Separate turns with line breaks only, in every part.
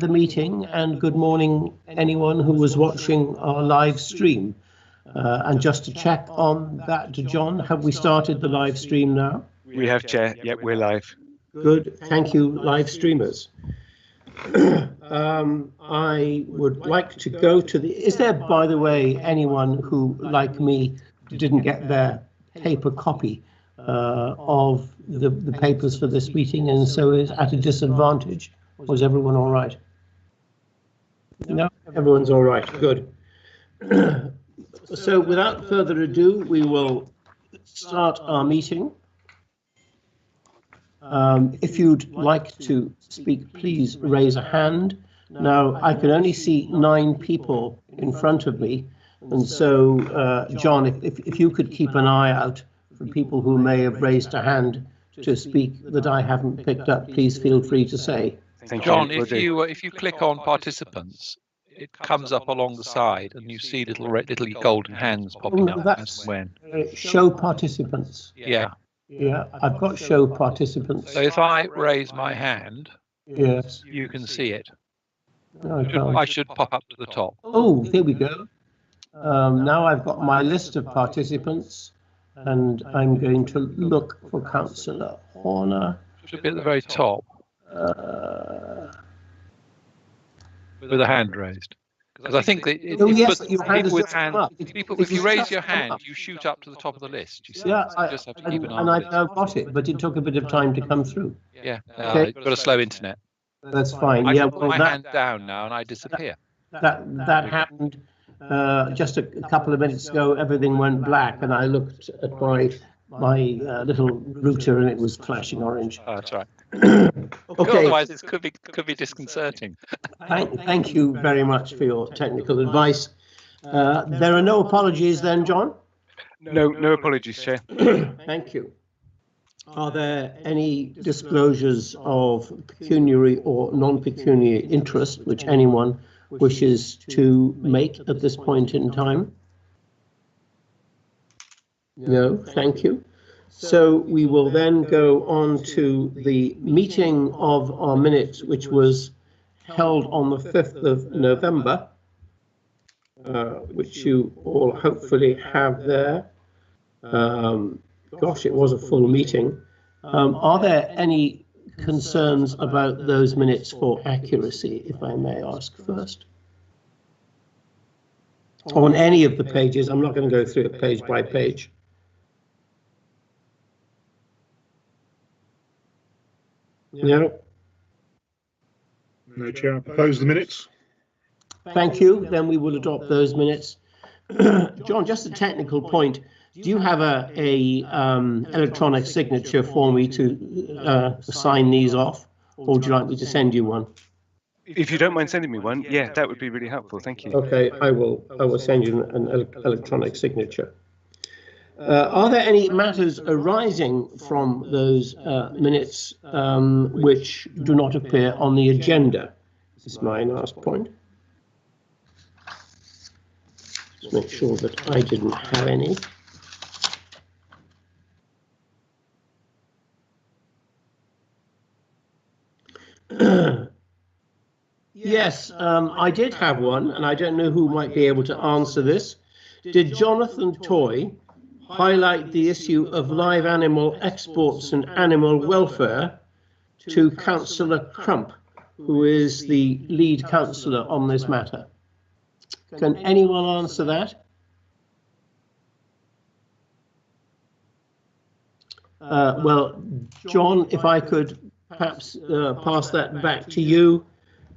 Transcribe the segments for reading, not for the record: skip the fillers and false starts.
the meeting, and good morning anyone who was watching our live stream. And just to check on that, John, have we started the live stream now?
We have, Chair. Yep, we're live.
Good, thank you, live streamers. I would like to go to the... Is there, by the way, anyone who, like me, didn't get their paper copy of the papers for this meeting and so is at a disadvantage? Was everyone all right? No, everyone's all right, good. So without further ado, we will start our meeting. If you'd like to speak, please raise a hand. Now, I can only see 9 people in front of me, and so, John, if you could keep an eye out for people who may have raised a hand to speak that I haven't picked up, please feel free to say.
Thank
John,
you.
if you click on participants, it comes up along the side, and you see little golden hands popping up as when.
Show participants.
Yeah.
Yeah, I've got show participants.
So if I raise my hand,
Yes.
you can see it.
No, I can't.
I should pop up to the top.
Oh, here we go. Now I've got my list of participants, and I'm going to look for Councillor Horner.
Should be at the very top with a hand raised. Because I think that if you raise your hand, you shoot up to the top of the list. You see?
Yeah,
So you just have to keep an eye
and
on
I've now got it, but it took a bit of time to come through.
Yeah,
Okay.
you've got a slow internet.
That's fine.
I
Yeah,
can put
well,
my hand down now and I disappear.
that happened just a couple of minutes ago. Everything went black, and I looked at my little router, and it was flashing orange.
Oh, that's right.
Okay.
Otherwise, it could be disconcerting.
Thank you very much for your technical advice. There are no apologies then, John?
No apologies, Chair.
Thank you. Are there any disclosures of pecuniary or non-pecuniary interest which anyone wishes to make at this point in time? No, thank you. So we will then go on to the meeting of our minutes, which was held on the 5th of November, which you all hopefully have there. Gosh, it was a full meeting. Are there any concerns about those minutes for accuracy, if I may ask first? On any of the pages, I'm not going to go through it page by page. No.
No, Chair, I propose the minutes.
Thank you. Then we will adopt those minutes. John, just a technical point. Do you have a electronic signature for me to sign these off, or would you like me to send you one?
If you don't mind sending me one, yeah, that would be really helpful. Thank you.
Okay, I will send you an electronic signature. Are there any matters arising from those minutes which do not appear on the agenda? This is my last point. Just make sure that I didn't have any. Yes, I did have one, and I don't know who might be able to answer this. Did Jonathan Toy highlight the issue of live animal exports and animal welfare to Councillor Crump, who is the lead councillor on this matter? Can anyone answer that? Well, John, if I could perhaps pass that back to you,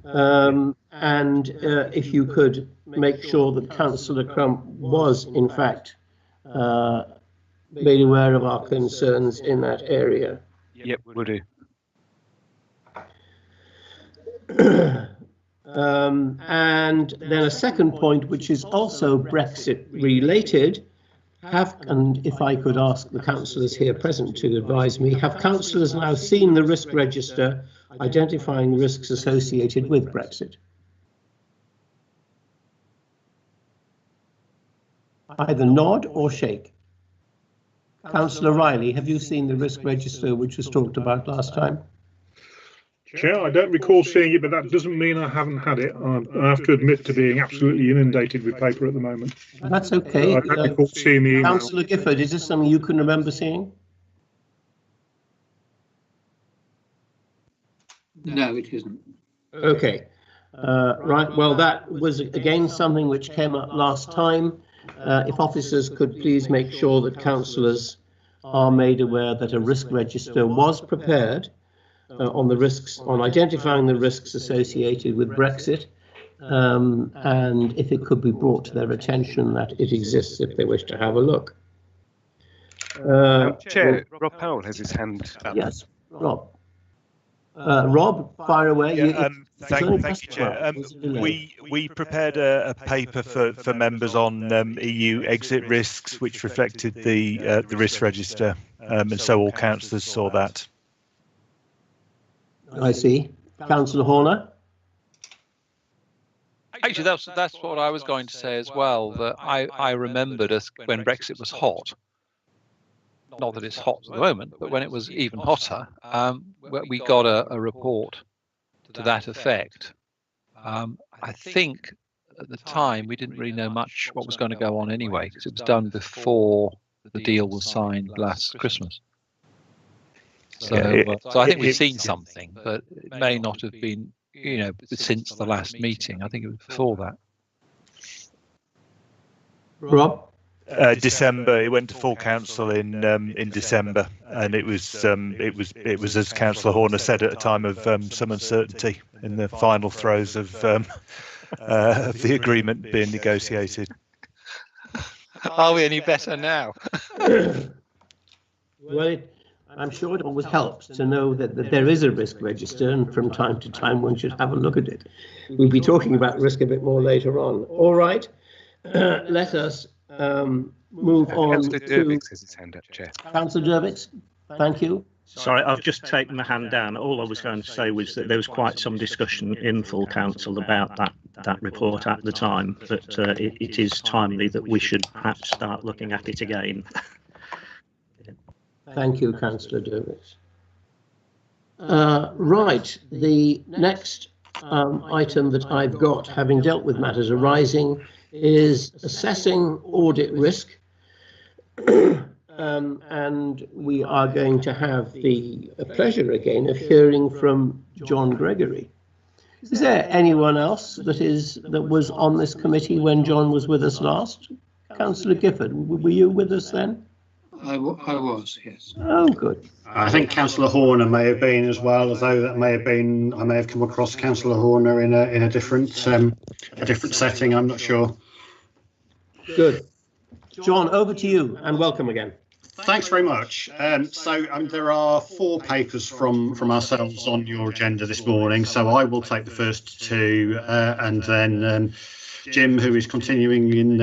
and if you could make sure that Councillor Crump was, in fact, made aware of our concerns in that area.
Yep, will do.
And then a second point, which is also Brexit related, and if I could ask the councillors here present to advise me, have councillors now seen the risk register identifying risks associated with Brexit? Either nod or shake. Councillor Riley, have you seen the risk register which was talked about last time?
Chair, I don't recall seeing it, but that doesn't mean I haven't had it. I have to admit to being absolutely inundated with paper at the moment.
That's okay.
I don't recall seeing the email.
Councillor Gifford, is this something you can remember seeing?
No, it isn't.
Okay. Right. Well, that was again something which came up last time. If officers could please make sure that councillors are made aware that a risk register was prepared on the risks, on identifying the risks associated with Brexit, and if it could be brought to their attention that it exists if they wish to have a look.
Chair, Rob Powell has his hand up.
Yes, Rob. Rob, fire away.
Yeah, thank you, Chair. We prepared a paper for members on EU exit risks, which reflected the risk register, and so all councillors saw that.
I see. Councillor Horner?
Actually, that's what I was going to say as well, that I remembered us when Brexit was hot. Not that it's hot at the moment, but when it was even hotter, we got a report to that effect. I think at the time we didn't really know much what was going to go on anyway, because it was done before the deal was signed last Christmas. So, so I think we've seen something, but it may not have been, since the last meeting. I think it was before that.
Rob?
December. It went to full council in December, and it was as Councillor Horner said, at a time of some uncertainty in the final throes of the agreement being negotiated.
Are we any better now?
Well, I'm sure it always helps to know that there is a risk register, and from time to time one should have a look at it. We'll be talking about risk a bit more later on. All right, let us move on
Councillor Dervix has his hand up, Chair.
Councillor Dervix, thank you.
Sorry, I've just taken my hand down. All I was going to say was that there was quite some discussion in full council about that report at the time, but it is timely that we should perhaps start looking at it again.
Thank you, Councillor Dervix. Right, the next item that I've got, having dealt with matters arising, is assessing audit risk. And we are going to have the pleasure again of hearing from John Gregory. Is there anyone else that was on this committee when John was with us last? Councillor Gifford, were you with us then?
I was, yes.
Oh, good.
I think Councillor Horner may have been as well, although that may have been, I may have come across Councillor Horner in a different setting. I'm not sure.
Good. John, over to you, and welcome again.
Thanks very much. There are 4 papers from ourselves on your agenda this morning, so I will take the first 2, and then Jim, who is continuing in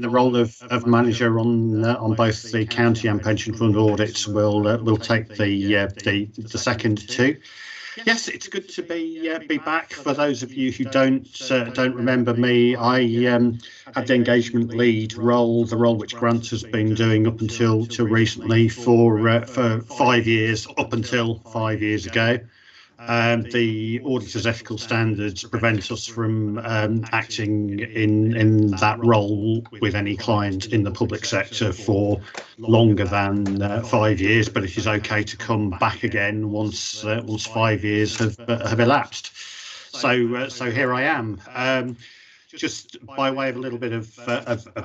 the role of manager on both the county and pension fund audits, will take the second 2. Yes, it's good to be back. For those of you who don't remember me, I had the engagement lead role, the role which Grant has been doing up until recently for 5 years, up until 5 years ago. The auditor's ethical standards prevent us from acting in that role with any client in the public sector for longer than 5 years, but it is okay to come back again once 5 years have elapsed. So here I am. Just by way of a little bit of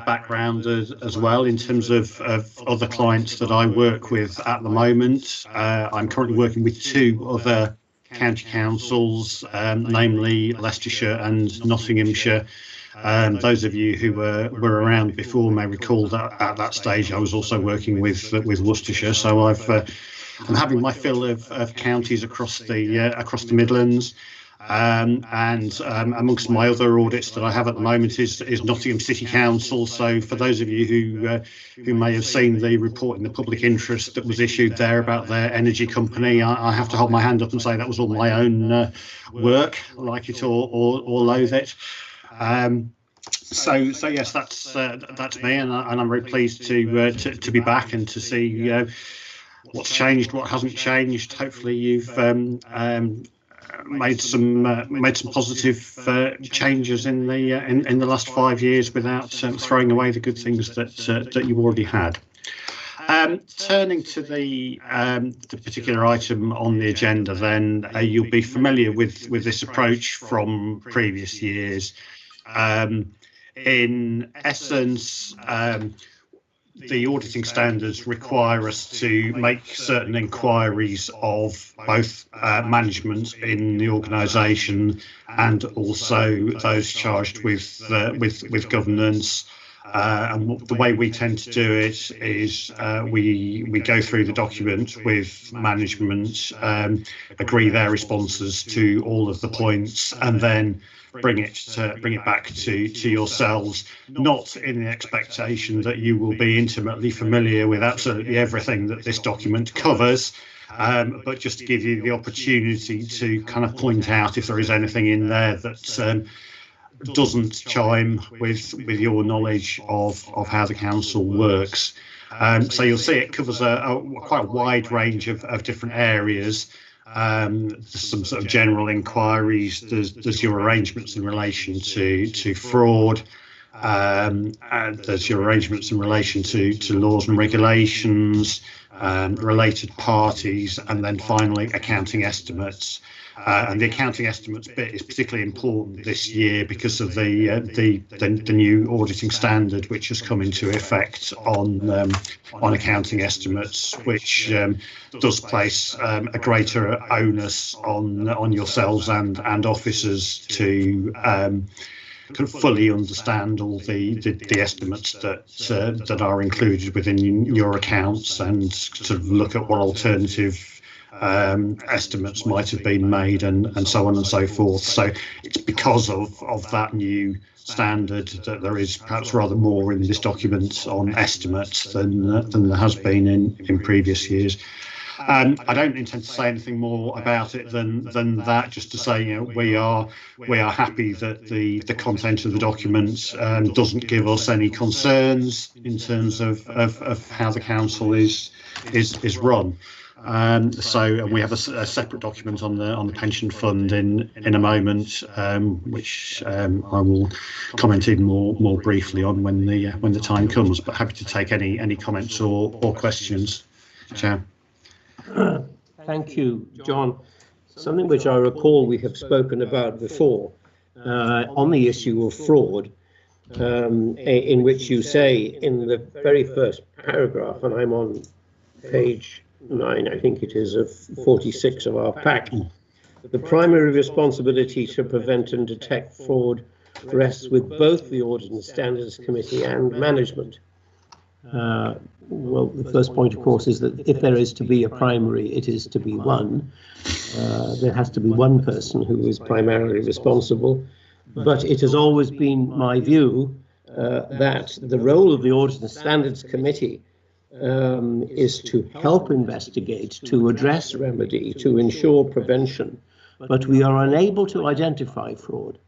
background as well, in terms of other clients that I work with at the moment, I'm currently working with 2 other county councils, namely Leicestershire and Nottinghamshire. Those of you who were around before may recall that at that stage I was also working with Worcestershire. So I'm having my fill of counties across the Midlands. And amongst my other audits that I have at the moment is Nottingham City Council. So for those of you who may have seen the report in the public interest that was issued there about their energy company, I have to hold my hand up and say that was all my own work, like it or loathe it. So yes, that's me, and I'm very pleased to be back and to see what's changed, what hasn't changed. Hopefully you've made some positive changes in the last 5 years without throwing away the good things that you already had. Turning to the particular item on the agenda, then you'll be familiar with this approach from previous years. In essence, the auditing standards require us to make certain inquiries of both management in the organisation and also those charged with governance. And the way we tend to do it is we go through the document with management, agree their responses to all of the points, and then bring it back to yourselves, not in the expectation that you will be intimately familiar with absolutely everything that this document covers, but just to give you the opportunity to kind of point out if there is anything in there that doesn't chime with your knowledge of how the council works. So you'll see it covers a quite wide range of different areas. There's some sort of general inquiries. There's your arrangements in relation to fraud. And there's your arrangements in relation to laws and regulations, related parties, and then finally accounting estimates. And the accounting estimates bit is particularly important this year because of the new auditing standard which has come into effect on accounting estimates, which does place a greater onus on yourselves and officers to fully understand all the estimates that are included within your accounts and sort of look at what alternative estimates might have been made and so on and so forth. So it's because of that new standard that there is perhaps rather more in this document on estimates than there has been in previous years. I don't intend to say anything more about it than that, just to say, we are happy that the content of the document doesn't give us any concerns in terms of how the council is run. So we have a separate document on the pension fund in a moment, which I will comment in more briefly on when the time comes. But happy to take any comments or questions. Chair.
Thank you, John. Something which I recall we have spoken about before on the issue of fraud, in which you say in the very first paragraph, and I'm on page 9, I think it is, of 46 of our pack, the primary responsibility to prevent and detect fraud rests with both the Audit and Standards Committee and management. Well, the first point, of course, is that if there is to be a primary, it is to be one. There has to be one person who is primarily responsible. But it has always been my view that the role of the Audit and Standards Committee is to help investigate, to address remedy, to ensure prevention, but we are unable to identify fraud.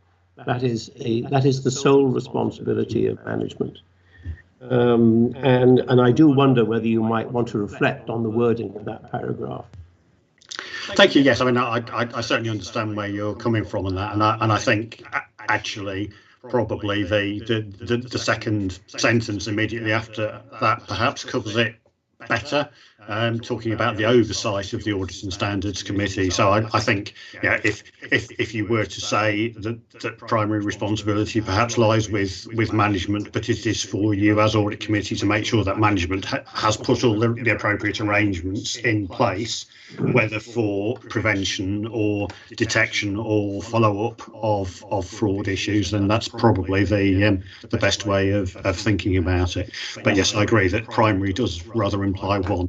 That is the sole responsibility of management. And I do wonder whether you might want to reflect on the wording of that paragraph.
Thank you. Yes, I mean, I certainly understand where you're coming from on that, and I think actually probably the second sentence immediately after that perhaps covers it better, talking about the oversight of the Audit and Standards Committee. So I think, if you were to say that primary responsibility perhaps lies with management, but it is for you as Audit Committee to make sure that management has put all the appropriate arrangements in place, whether for prevention or detection or follow-up of fraud issues, then that's probably the best way of thinking about it. But yes, I agree that primary does rather imply one.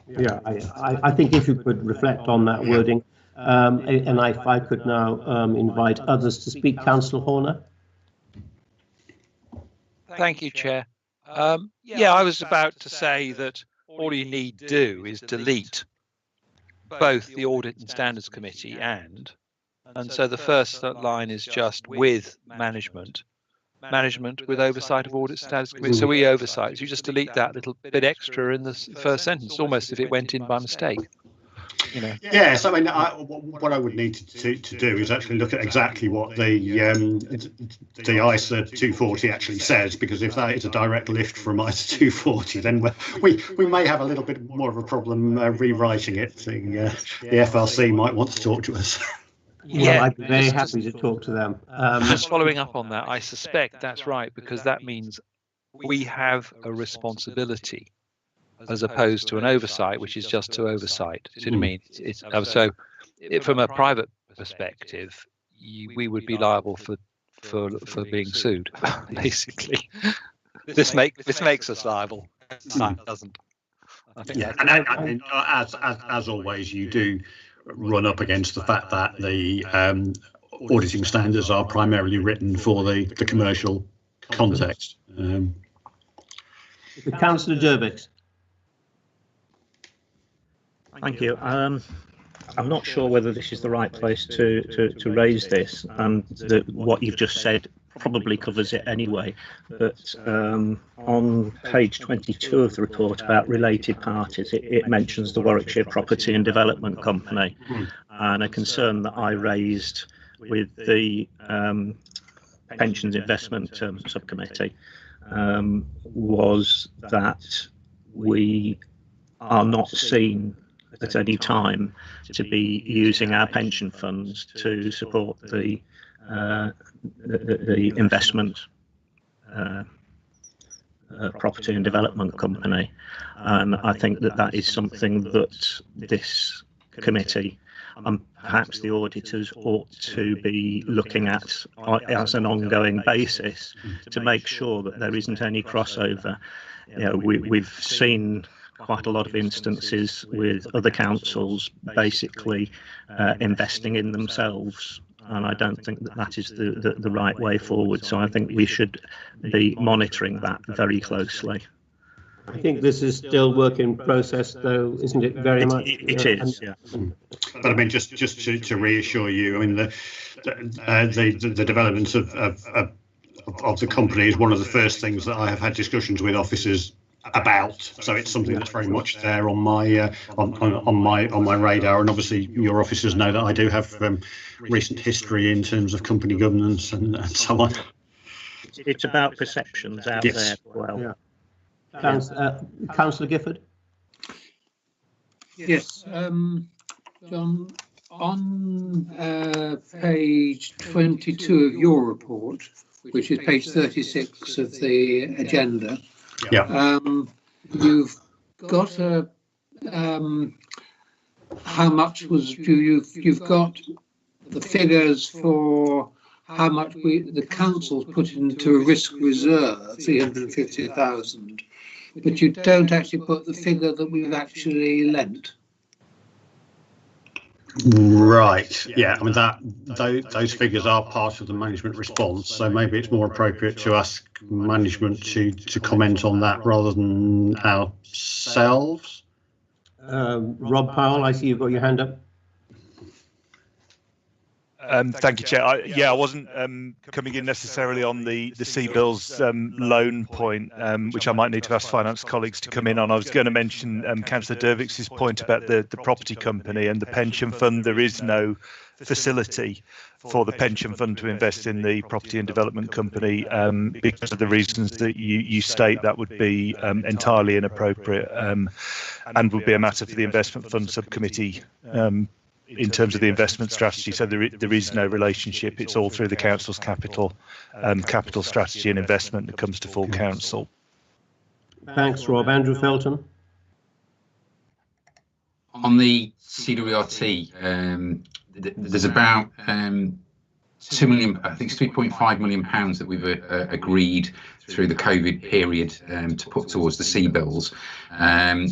Yeah, I think if you could reflect on that wording, and if I could now invite others to speak. Councillor Horner.
Thank you, Chair. I was about to say that all you need do is delete both the Audit and Standards Committee and so the first line is just with management with oversight of Audit Standards Committee. So we oversight. So you just delete that little bit extra in the first sentence, almost if it went in by mistake. you know.
Yes, I mean, what I would need to do is actually look at exactly what the ISA 240 actually says, because if that is a direct lift from ISA 240, then we may have a little bit more of a problem rewriting it. The FRC might want to talk to us.
Well, I'd be very happy to talk to them.
Just following up on that, I suspect that's right, because that means we have a responsibility as opposed to an oversight, which is just to oversight. Do you know what I mean? So from a private perspective, we would be liable for being sued, basically. This makes us liable. It doesn't. I think
and as always, you do run up against the fact that the auditing standards are primarily written for the commercial context.
Councillor Derbyx.
Thank you. I'm not sure whether this is the right place to raise this, and what you've just said probably covers it anyway. But on page 22 of the report about related parties, it mentions the Warwickshire Property and Development Company, and a concern that I raised with the Pensions Investment Subcommittee was that we are not seen at any time to be using our pension funds to support the investment property and development company, and I think that is something that this committee and perhaps the auditors ought to be looking at as an ongoing basis to make sure that there isn't any crossover. You know, we've seen quite a lot of instances with other councils basically investing in themselves, and I don't think that is the right way forward. So I think we should be monitoring that very closely.
I think this is still work in process, though, isn't it? Very much.
It is. Yeah.
But I mean, just to reassure you, I mean, the development of the company is one of the first things that I have had discussions with officers about. So it's something that's very much there on my on my radar. And obviously, your officers know that I do have recent history in terms of company governance and so on.
It's about perceptions out there as well.
Yeah. Councillor Gifford.
Yes, John, on page 22 of your report, which is page 36 of the agenda, you've got how much was you've got the figures for how much the council's put into a risk reserve, 350,000, but you don't actually put the figure that we've actually lent.
Right. Yeah. I mean, those figures are part of the management response. So maybe it's more appropriate to ask management to comment on that rather than ourselves.
Rob Powell, I see you've got your hand up.
Thank you, Chair. I wasn't coming in necessarily on the CBILS loan point, which I might need to ask finance colleagues to come in on. I was going to mention Councillor Dervicks's point about the property company and the pension fund. There is no facility for the pension fund to invest in the property and development company because of the reasons that you state. That would be entirely inappropriate and would be a matter for the investment fund subcommittee in terms of the investment strategy. So there is no relationship. It's all through the council's capital strategy and investment that comes to full council.
Thanks, Rob. Andrew Felton.
On the CWRT, there's about 2 million, I think it's £3.5 million that we've agreed through the COVID period to put towards the CBILS.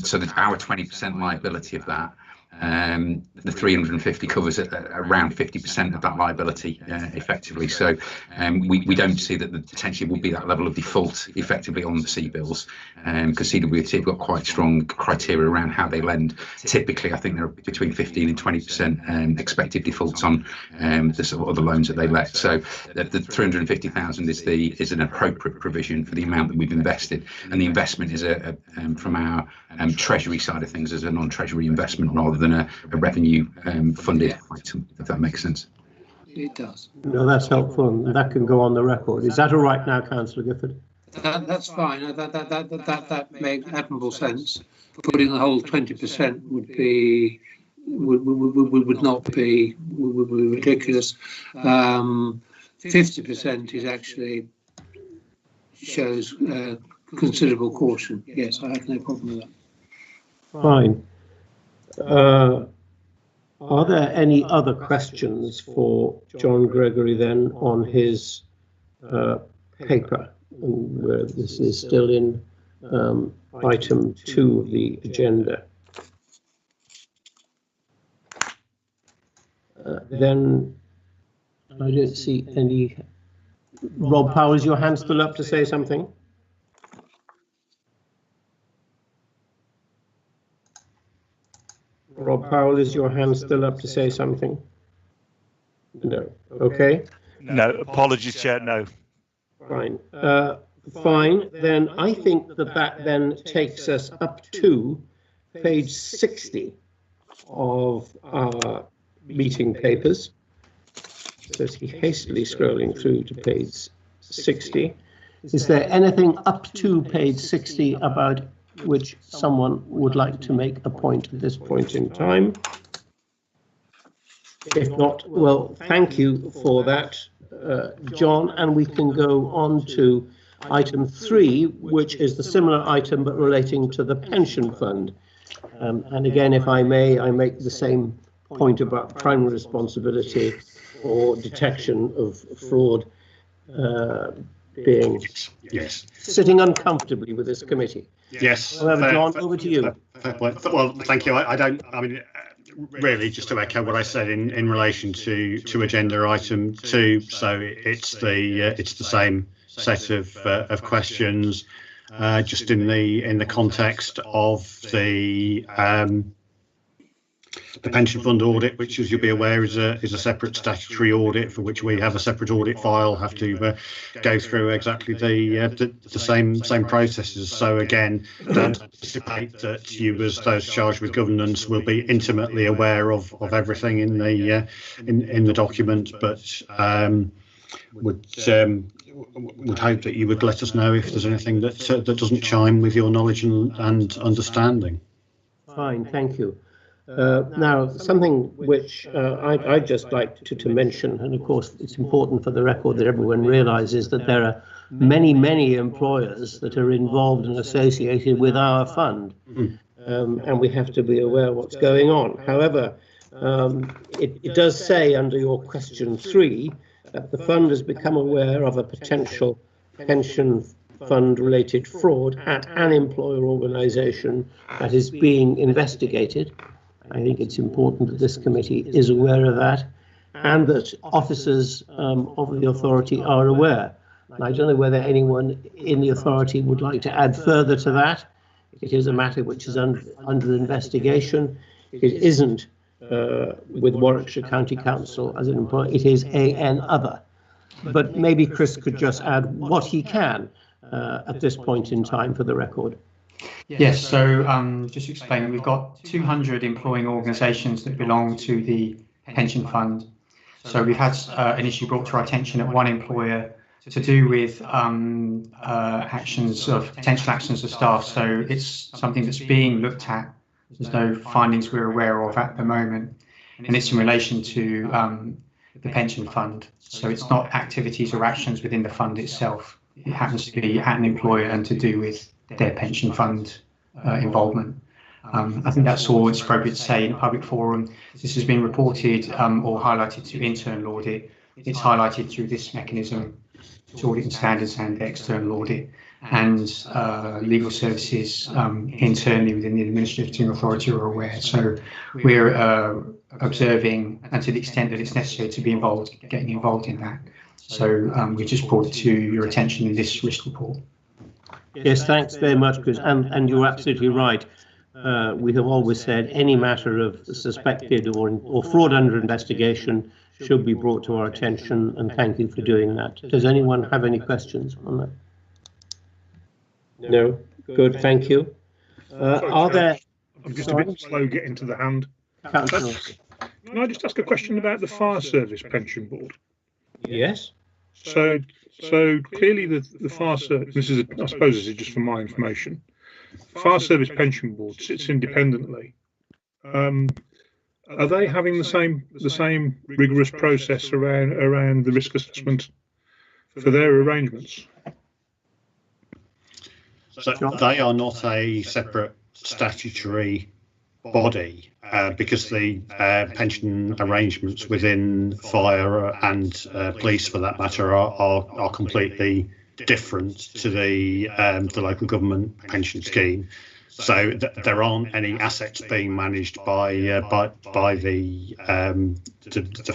So that our 20% liability of that, the 350 covers around 50% of that liability effectively. So we don't see that there potentially will be that level of default effectively on the CBILS, because CWT have got quite strong criteria around how they lend. Typically, I think they're between 15 and 20% expected defaults on the sort of other loans that they let. So the 350,000 is an appropriate provision for the amount that we've invested, and the investment is from our treasury side of things as a non-treasury investment rather than than a revenue funded item, if that makes sense.
It does.
No, that's helpful, and that can go on the record. Is that all right now, Councillor Gifford?
That's fine. That makes admirable sense. Putting the whole 20% would be would not be ridiculous. 50% is actually shows considerable caution. Yes, I have no problem with that.
Fine. Are there any other questions for John Gregory then on his paper? And this is still in item 2 of the agenda. Then I don't see any. Rob Powell, is your hand still up to say something? Rob Powell, is your hand still up to say something? No. Okay.
No, apologies, Chair, no.
Fine. Fine. Then I think that then takes us up to page 60 of our meeting papers. So hastily scrolling through to page 60. Is there anything up to page 60 about which someone would like to make a point at this point in time? If not, well, thank you for that, John, and we can go on to item 3, which is the similar item but relating to the pension fund. And again, if I may, I make the same point about primary responsibility for detection of fraud being sitting uncomfortably with this committee.
Yes.
However, John, over to you.
Well, thank you. I mean, really, just to echo what I said in relation to agenda item 2. So it's the same set of questions, just in the context of the pension fund audit, which, as you'll be aware, is a separate statutory audit for which we have a separate audit file, have to go through exactly the same processes. So again, don't anticipate that you, as those charged with governance, will be intimately aware of everything in the document, but would hope that you would let us know if there's anything that doesn't chime with your knowledge and understanding.
Fine, thank you. Now, something which I'd just like to mention, and of course it's important for the record that everyone realises that there are many employers that are involved and associated with our fund, and we have to be aware of what's going on. However, it does say under your question 3 that the fund has become aware of a potential pension fund related fraud at an employer organisation that is being investigated. I think it's important that this committee is aware of that, and that officers of the authority are aware. And I don't know whether anyone in the authority would like to add further to that. It is a matter which is under investigation. It isn't with Warwickshire County Council as an employer, it is an other. But maybe Chris could just add what he can at this point in time for the record.
Yes, so just to explain, we've got 200 employing organisations that belong to the pension fund. So we've had an issue brought to our attention at one employer to do with potential actions of staff. So it's something that's being looked at. There's no findings we're aware of at the moment, and it's in relation to the pension fund. So it's not activities or actions within the fund itself. It happens to be at an employer and to do with their pension fund involvement. I think that's all it's appropriate to say in a public forum. This has been reported or highlighted to internal audit. It's highlighted through this mechanism to audit and standards and external audit, and legal services internally within the administrative authority are aware. So we're observing, and to the extent that it's necessary to be involved, getting involved in that. So we just brought it to your attention in this risk report.
Yes, thanks very much, Chris. And you're absolutely right. We have always said any matter of suspected or fraud under investigation should be brought to our attention, and thank you for doing that. Does anyone have any questions on that? No? Good, thank you. Are there...
I'm just a bit slow getting to the hand.
Councillor.
Can I just ask a question about the fire service pension board?
Yes.
So clearly the fire service, I suppose this is just for my information, fire service pension board sits independently. Are they having the same rigorous process around the risk assessment for their arrangements?
So they are not a separate statutory body because the pension arrangements within fire and police, for that matter, are completely different to the local government pension scheme. So there aren't any assets being managed by the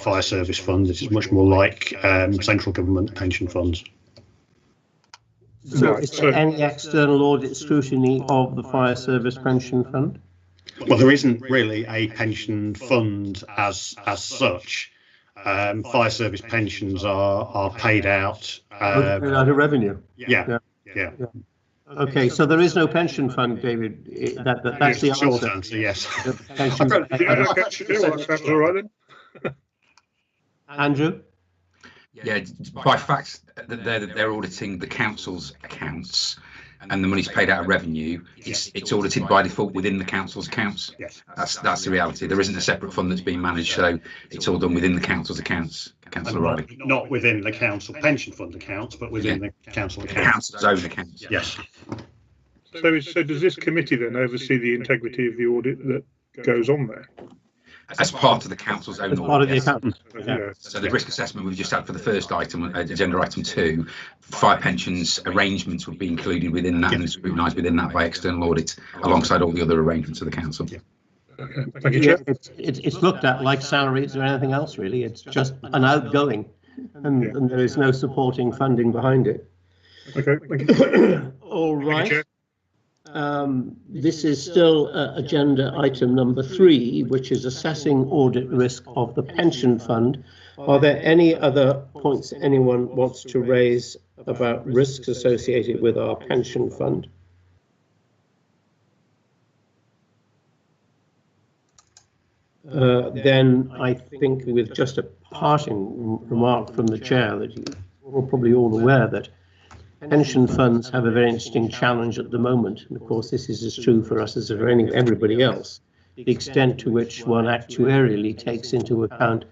fire service fund. It is much more like central government pension funds.
So is there any external audit scrutiny of the fire service pension fund?
Well, there isn't really a pension fund as such. Fire service pensions are paid out.
Out of revenue.
Yeah.
Okay, so there is no pension fund, David. That's the
short
answer.
answer. Yes.
Sounds all right then.
Andrew?
Yeah, by fact, they're auditing the council's accounts, and the money's paid out of revenue. It's audited by default within the council's accounts.
Yes.
That's the reality. There isn't a separate fund that's being managed, so it's all done within the council's accounts. Councillor Riley.
Not within the council pension fund accounts, but within the council
The
accounts.
council's own accounts.
Yes.
So does this committee then oversee the integrity of the audit that goes on there?
As part of the council's own
As part of the
audit, yes.
account.
Yeah.
So the risk assessment we've just had for the first item, agenda item 2, fire pensions arrangements would be included within that and scrutinised within that by external audit, alongside all the other arrangements of the council.
Okay. Thank you, Chair.
It's looked at like salaries or anything else, really. It's just an outgoing, and there is no supporting funding behind it.
Okay. Thank you.
All
Thank you,
right.
Chair.
This is still agenda item number 3, which is assessing audit risk of the pension fund. Are there any other points anyone wants to raise about risks associated with our pension fund? Then I think, with just a parting remark from the chair, that you're probably all aware that pension funds have a very interesting challenge at the moment. And of course, this is as true for us as for everybody else. The extent to which one actuarially takes into account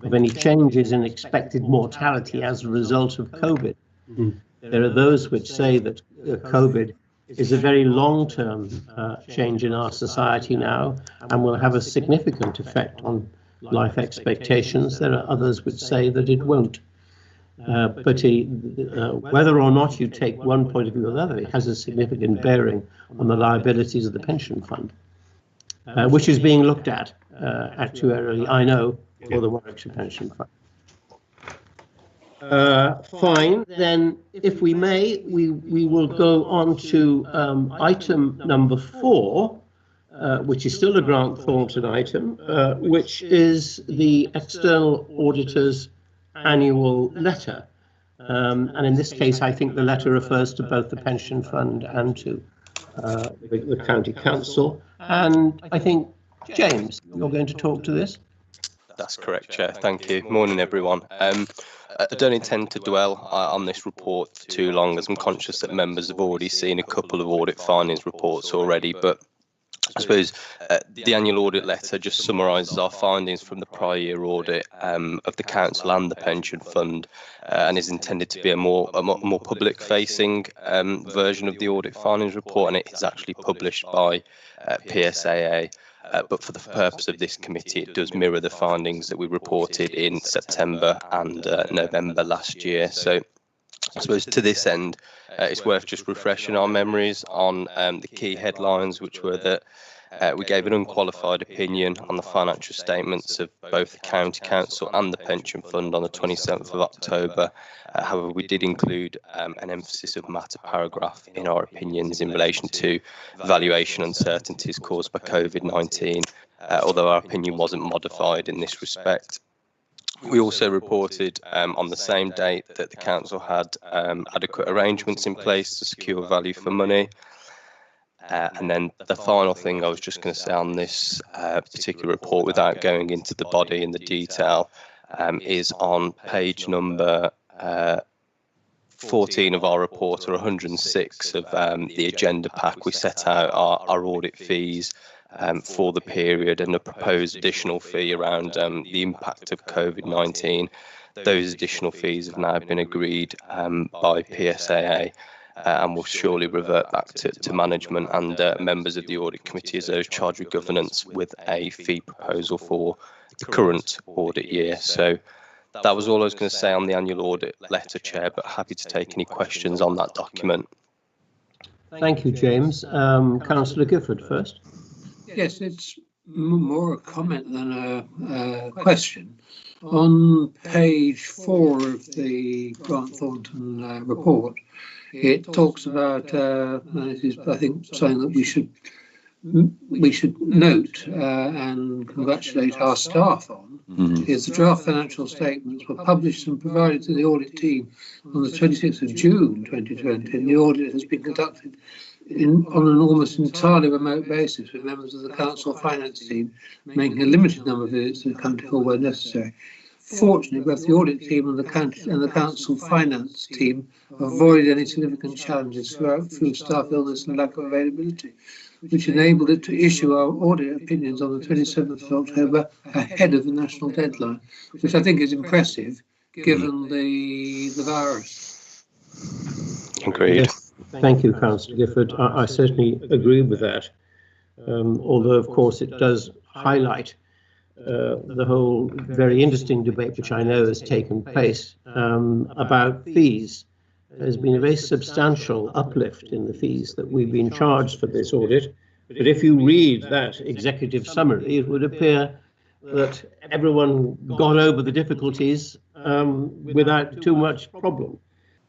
of any changes in expected mortality as a result of COVID. There are those which say that COVID is a very long-term change in our society now and will have a significant effect on life expectations. There are others which say that it won't. But whether or not you take one point of view or the other, it has a significant bearing on the liabilities of the pension fund, which is being looked at actuarially, I know, for the Warwickshire Pension Fund. Fine, then, if we may, we will go on to item number 4, which is still a Grant Thornton item, which is the external auditor's annual letter. And in this case, I think the letter refers to both the pension fund and to the county council. And I think, James, you're going to talk to this?
That's correct, Chair. Thank you. Morning, everyone. I don't intend to dwell on this report for too long, as I'm conscious that members have already seen a couple of audit findings reports already, but I suppose the annual audit letter just summarises our findings from the prior year audit of the council and the pension fund, and is intended to be a more public-facing version of the audit findings report, and it is actually published by PSAA. But for the purpose of this committee, it does mirror the findings that we reported in September and November last year. So I suppose to this end, it's worth just refreshing our memories on the key headlines, which were that we gave an unqualified opinion on the financial statements of both the county council and the pension fund on the 27th of October. However, we did include an emphasis of matter paragraph in our opinions in relation to valuation uncertainties caused by COVID-19, although our opinion wasn't modified in this respect. We also reported on the same date that the council had adequate arrangements in place to secure value for money. And then the final thing I was just going to say on this particular report, without going into the body and the detail, is on page number 14 of our report, or 106 of the agenda pack. We set out our audit fees for the period and a proposed additional fee around the impact of COVID-19. Those additional fees have now been agreed by PSAA. And will surely revert back to management and members of the audit committee as those charged with governance with a fee proposal for the current audit year. So that was all I was going to say on the annual audit letter, Chair, but happy to take any questions on that document.
Thank you, James. Councillor Gifford first.
Yes, it's more a comment than a question. On page 4 of the Grant Thornton report, it talks about, and it is, I think, something that we should note and congratulate our staff on, is the draft financial statements were published and provided to the audit team on the 26th of June 2020, and the audit has been conducted on an almost entirely remote basis, with members of the council finance team making a limited number of visits to the county hall where necessary. Fortunately, both the audit team and the council finance team avoided any significant challenges through staff illness and lack of availability, which enabled it to issue our audit opinions on the 27th of October ahead of the national deadline, which I think is impressive given the virus.
Agreed.
Yes, thank you, Councillor Gifford. I certainly agree with that, although, of course, it does highlight the whole very interesting debate which I know has taken place about fees. There's been a very substantial uplift in the fees that we've been charged for this audit. But if you read that executive summary, it would appear that everyone got over the difficulties without too much problem.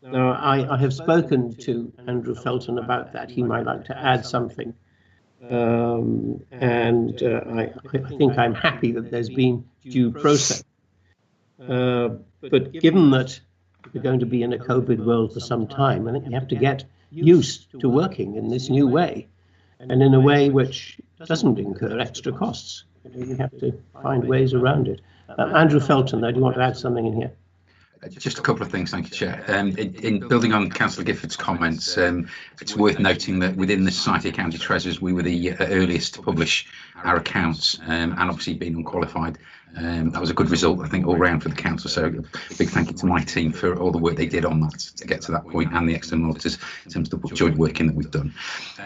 Now, I have spoken to Andrew Felton about that. He might like to add something. I think I'm happy that there's been due process. But given that we're going to be in a COVID world for some time, I think you have to get used to working in this new way, and in a way which doesn't incur extra costs. You have to find ways around it. Andrew Felton, though, do you want to add something in here?
Just a couple of things, thank you, Chair. In building on Councillor Gifford's comments, it's worth noting that within the Society of County Treasurers, we were the earliest to publish our accounts, and obviously being unqualified, that was a good result, I think, all round for the council. So a big thank you to my team for all the work they did on that to get to that point, and the external auditors in terms of the joint working that we've done.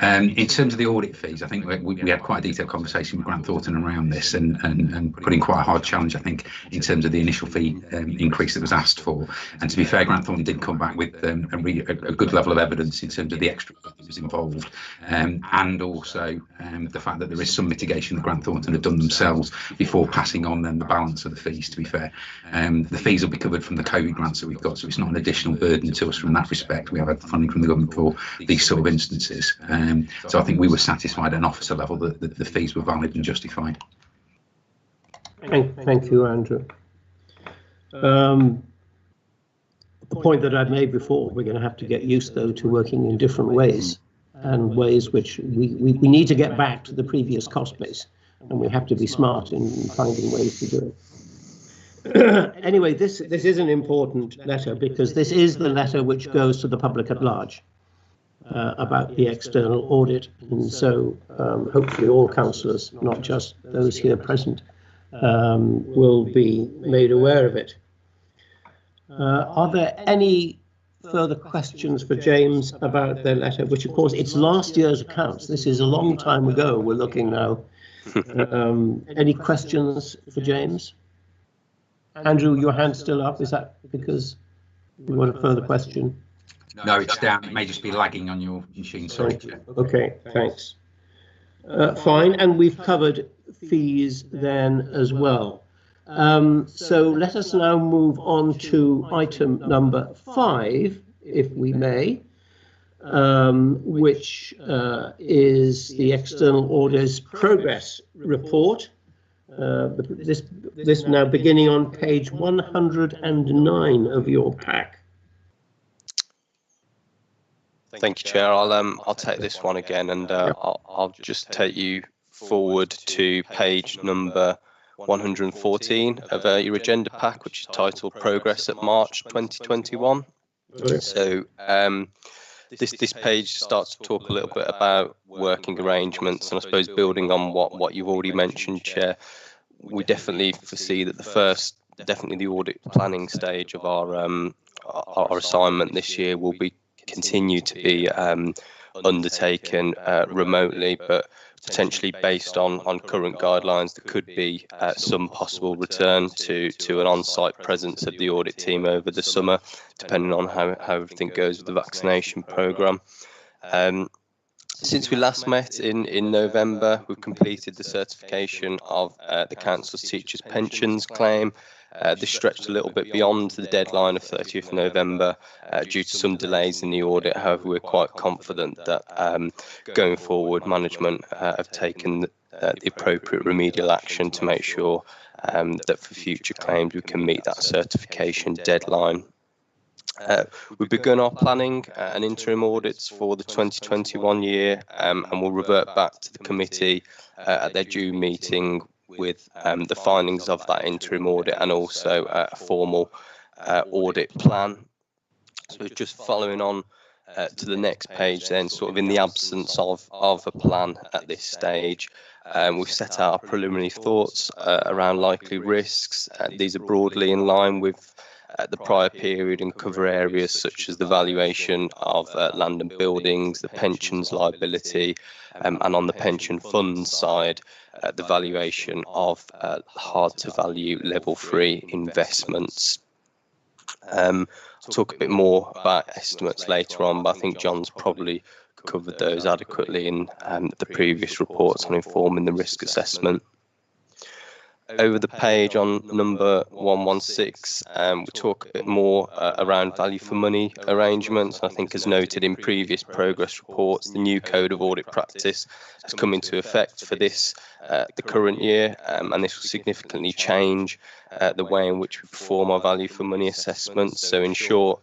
In terms of the audit fees, I think we had quite a detailed conversation with Grant Thornton around this, and putting quite a hard challenge, I think, in terms of the initial fee increase that was asked for. And to be fair, Grant Thornton did come back with a good level of evidence in terms of the extra that was involved, and also the fact that there is some mitigation that Grant Thornton had done themselves before passing on then the balance of the fees, to be fair. The fees will be covered from the COVID grants that we've got, so it's not an additional burden to us from that respect. We have had funding from the government for these sort of instances. So I think we were satisfied at an officer level that the fees were valid and justified.
Thank you, Andrew. The point that I've made before, we're going to have to get used, though, to working in different ways, and ways which we need to get back to the previous cost base, and we have to be smart in finding ways to do it. Anyway, this is an important letter, because this is the letter which goes to the public at large about the external audit, and so hopefully all councillors, not just those here present, will be made aware of it. Are there any further questions for James about their letter, which of course it's last year's accounts? This is a long time ago. We're looking now. Any questions for James? Andrew, your hand's still up. Is that because you want a further question?
No, it's down. It may just be lagging on your machine. Sorry.
Okay, thanks. Fine, and we've covered fees then as well. So let us now move on to item number 5, if we may, which is the external auditor's progress report. This now beginning on page 109 of your pack.
Thank you, Chair. I'll take this one again, and I'll just take you forward to page number 114 of your agenda pack, which is titled Progress at March 2021. So this page starts to talk a little bit about working arrangements, and I suppose building on what you've already mentioned, Chair, we definitely foresee that definitely the audit planning stage of our assignment this year will continue to be undertaken remotely, but potentially based on current guidelines, there could be some possible return to an on-site presence of the audit team over the summer, depending on how everything goes with the vaccination programme. Since we last met in November, we've completed the certification of the Council's teachers' pensions claim. This stretched a little bit beyond the deadline of 30th November due to some delays in the audit. However, we're quite confident that going forward, management have taken the appropriate remedial action to make sure that for future claims we can meet that certification deadline. We've begun our planning and interim audits for the 2021 year, and we'll revert back to the committee at their due meeting with the findings of that interim audit and also a formal audit plan. So just following on to the next page then, sort of in the absence of a plan at this stage, we've set out our preliminary thoughts around likely risks. These are broadly in line with the prior period and cover areas such as the valuation of land and buildings, the pensions liability, and on the pension fund side, the valuation of hard to value level 3 investments. I'll talk a bit more about estimates later on, but I think John's probably covered those adequately in the previous reports on informing the risk assessment. Over the page on number 116, we talk a bit more around value for money arrangements. I think, as noted in previous progress reports, the new code of audit practice has come into effect for the current year, and this will significantly change the way in which we perform our value for money assessments. So in short,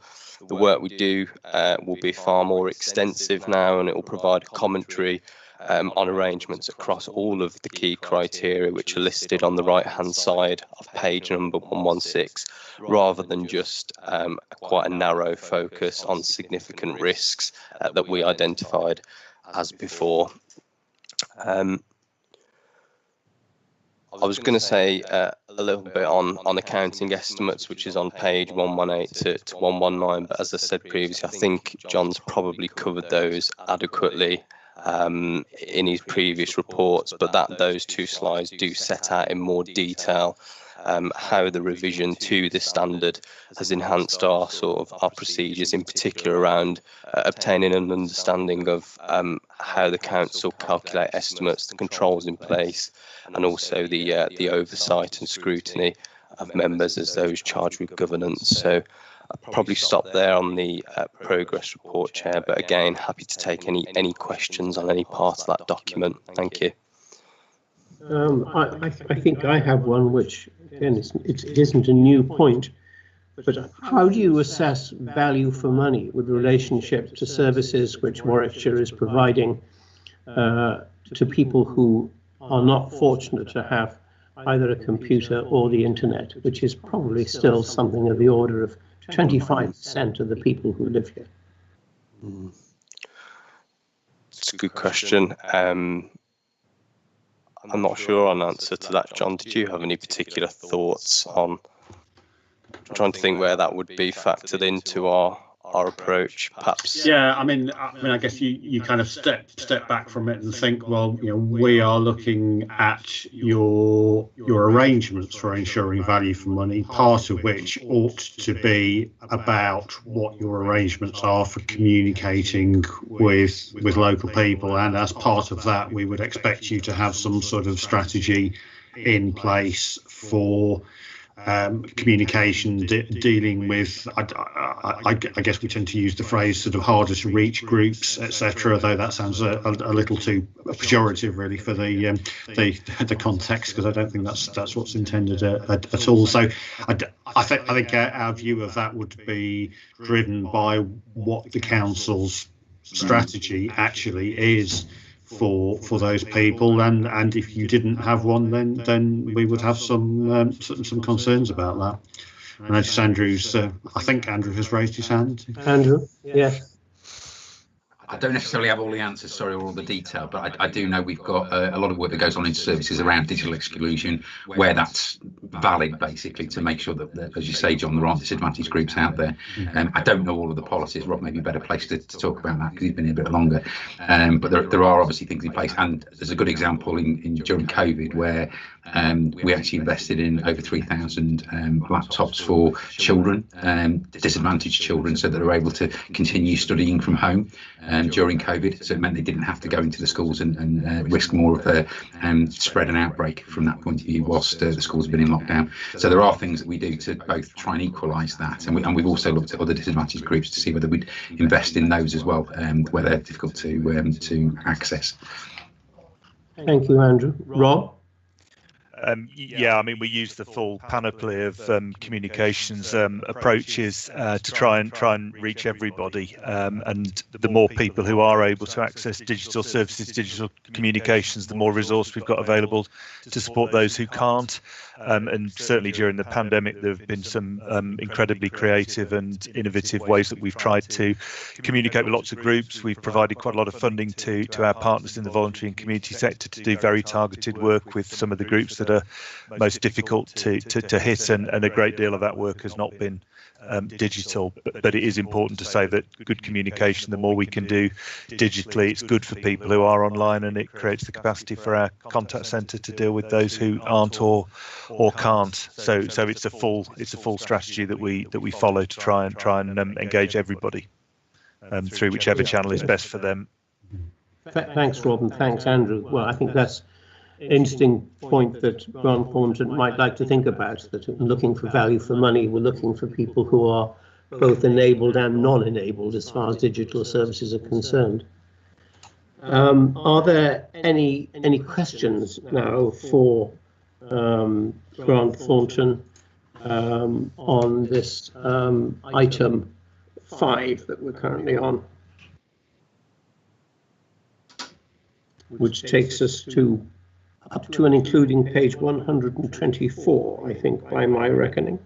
the work we do will be far more extensive now, and it will provide a commentary on arrangements across all of the key criteria which are listed on the right hand side of page number 116, rather than just quite a narrow focus on significant risks that we identified as before. I was going to say a little bit on accounting estimates, which is on page 118 to 119, but as I said previously, I think John's probably covered those adequately in his previous reports, but those two slides do set out in more detail how the revision to this standard has enhanced our procedures, in particular around obtaining an understanding of how the council calculate estimates, the controls in place, and also the oversight and scrutiny of members as those charged with governance. So I'll probably stop there on the progress report, Chair, but again, happy to take any questions on any part of that document. Thank you.
I think I have one, which again it isn't a new point, but how do you assess value for money with relationship to services which Warwickshire is providing to people who are not fortunate to have either a computer or the internet, which is probably still something of the order of 25% of the people who live here?
It's a good question. I'm not sure on answer to that, John. Did you have any particular thoughts on trying to think where that would be factored into our approach, perhaps?
Yeah, I mean, I guess you kind of step back from it and think, well, we are looking at your arrangements for ensuring value for money, part of which ought to be about what your arrangements are for communicating with local people, and as part of that, we would expect you to have some sort of strategy in place for communication, dealing with, I guess we tend to use the phrase sort of harder to reach groups, etc., though that sounds a little too pejorative really for the context, because I don't think that's what's intended at all. So I think our view of that would be driven by what the council's strategy actually is for those people, and if you didn't have one, then we would have some concerns about that. And I just Andrew's I think Andrew has raised his hand.
Andrew, yes.
I don't necessarily have all the answers, sorry, or all the detail, but I do know we've got a lot of work that goes on in services around digital exclusion, where that's valid, basically, to make sure that, as you say, John, there aren't disadvantaged groups out there. I don't know all of the policies. Rob may be a better place to talk about that because he's been here a bit longer. But there are obviously things in place, and there's a good example during COVID where we actually invested in over 3,000 laptops for children, disadvantaged children, so that they're able to continue studying from home during COVID. So it meant they didn't have to go into the schools and risk more of a spread and outbreak from that point of view whilst the schools have been in lockdown. So there are things that we do to both try and equalise that, and we've also looked at other disadvantaged groups to see whether we'd invest in those as well, where they're difficult to access.
Thank you, Andrew. Rob?
Yeah, I mean, we use the full panoply of communications approaches to try and reach everybody, and the more people who are able to access digital services, digital communications, the more resource we've got available to support those who can't. And certainly during the pandemic, there have been some incredibly creative and innovative ways that we've tried to communicate with lots of groups. We've provided quite a lot of funding to our partners in the voluntary and community sector to do very targeted work with some of the groups that are most difficult to hit, and a great deal of that work has not been digital, but it is important to say that good communication, the more we can do digitally, it's good for people who are online, and it creates the capacity for our contact centre to deal with those who aren't or can't. So it's a full strategy that we follow to try and engage everybody through whichever channel is best for them.
Thanks, Rob, and thanks, Andrew. Well, I think that's an interesting point that Grant Thornton might like to think about, that looking for value for money, we're looking for people who are both enabled and non-enabled as far as digital services are concerned. Are there any questions now for Grant Thornton on this item 5 that we're currently on, which takes us up to and including page 124, I think, by my reckoning.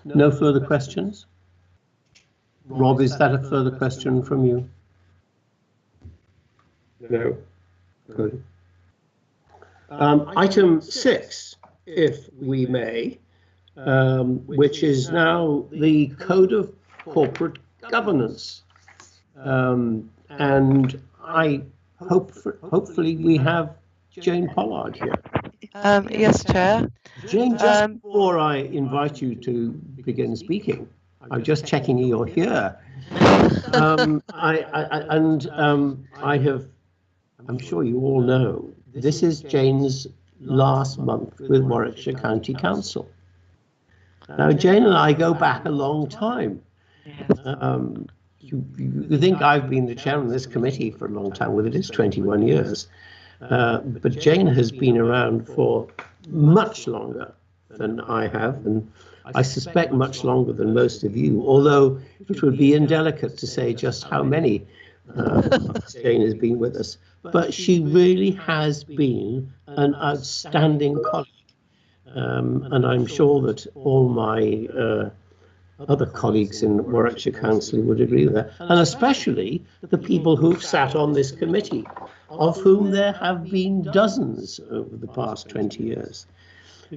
No further questions? Rob, is that a further question from you? No. Good. Item 6, if we may, which is now the Code of Corporate Governance. And hopefully we have Jane Pollard here.
Yes, Chair.
Jane, just before I invite you to begin speaking, I'm just checking you're here. I'm sure you all know, this is Jane's last month with Warwickshire County Council. Now, Jane and I go back a long time. You think I've been the chairman of this committee for a long time, well, it is 21 years. But Jane has been around for much longer than I have, and I suspect much longer than most of you, although it would be indelicate to say just how many Jane has been with us. But she really has been an outstanding colleague. And I'm sure that all my other colleagues in Warwickshire Council would agree with that, and especially the people who've sat on this committee, of whom there have been dozens over the past 20 years.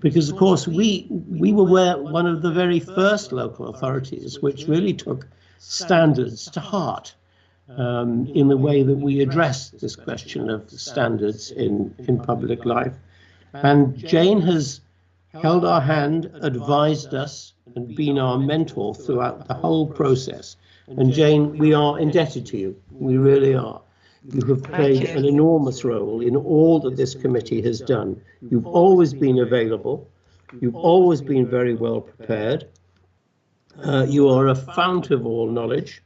Because, of course, we were one of the very first local authorities which really took standards to heart in the way that we address this question of standards in public life. And Jane has held our hand, advised us, and been our mentor throughout the whole process. And Jane, we are indebted to you. We really are. You have played an enormous role in all that this committee has done. You've always been available. You've always been very well prepared. You are a fount of all knowledge.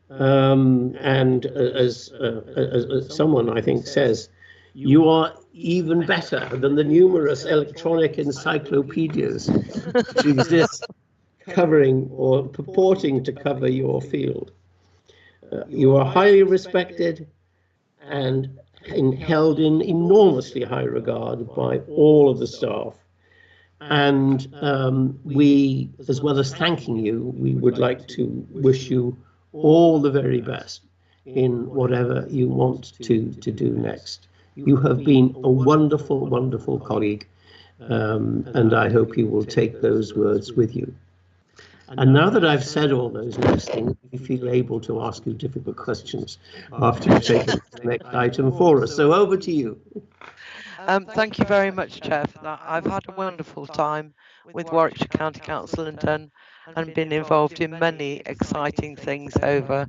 And as someone, I think, says, you are even better than the numerous electronic encyclopedias which exist covering or purporting to cover your field. You are highly respected and held in enormously high regard by all of the staff. And we, as well as thanking you, we would like to wish you all the very best in whatever you want to do next. You have been a wonderful, wonderful colleague, and I hope you will take those words with you. And now that I've said all those nice things, we feel able to ask you difficult questions after you've taken the next item for us. So over to you.
Thank you very much, Chair, for that. I've had a wonderful time with Warwickshire County Council and been involved in many exciting things over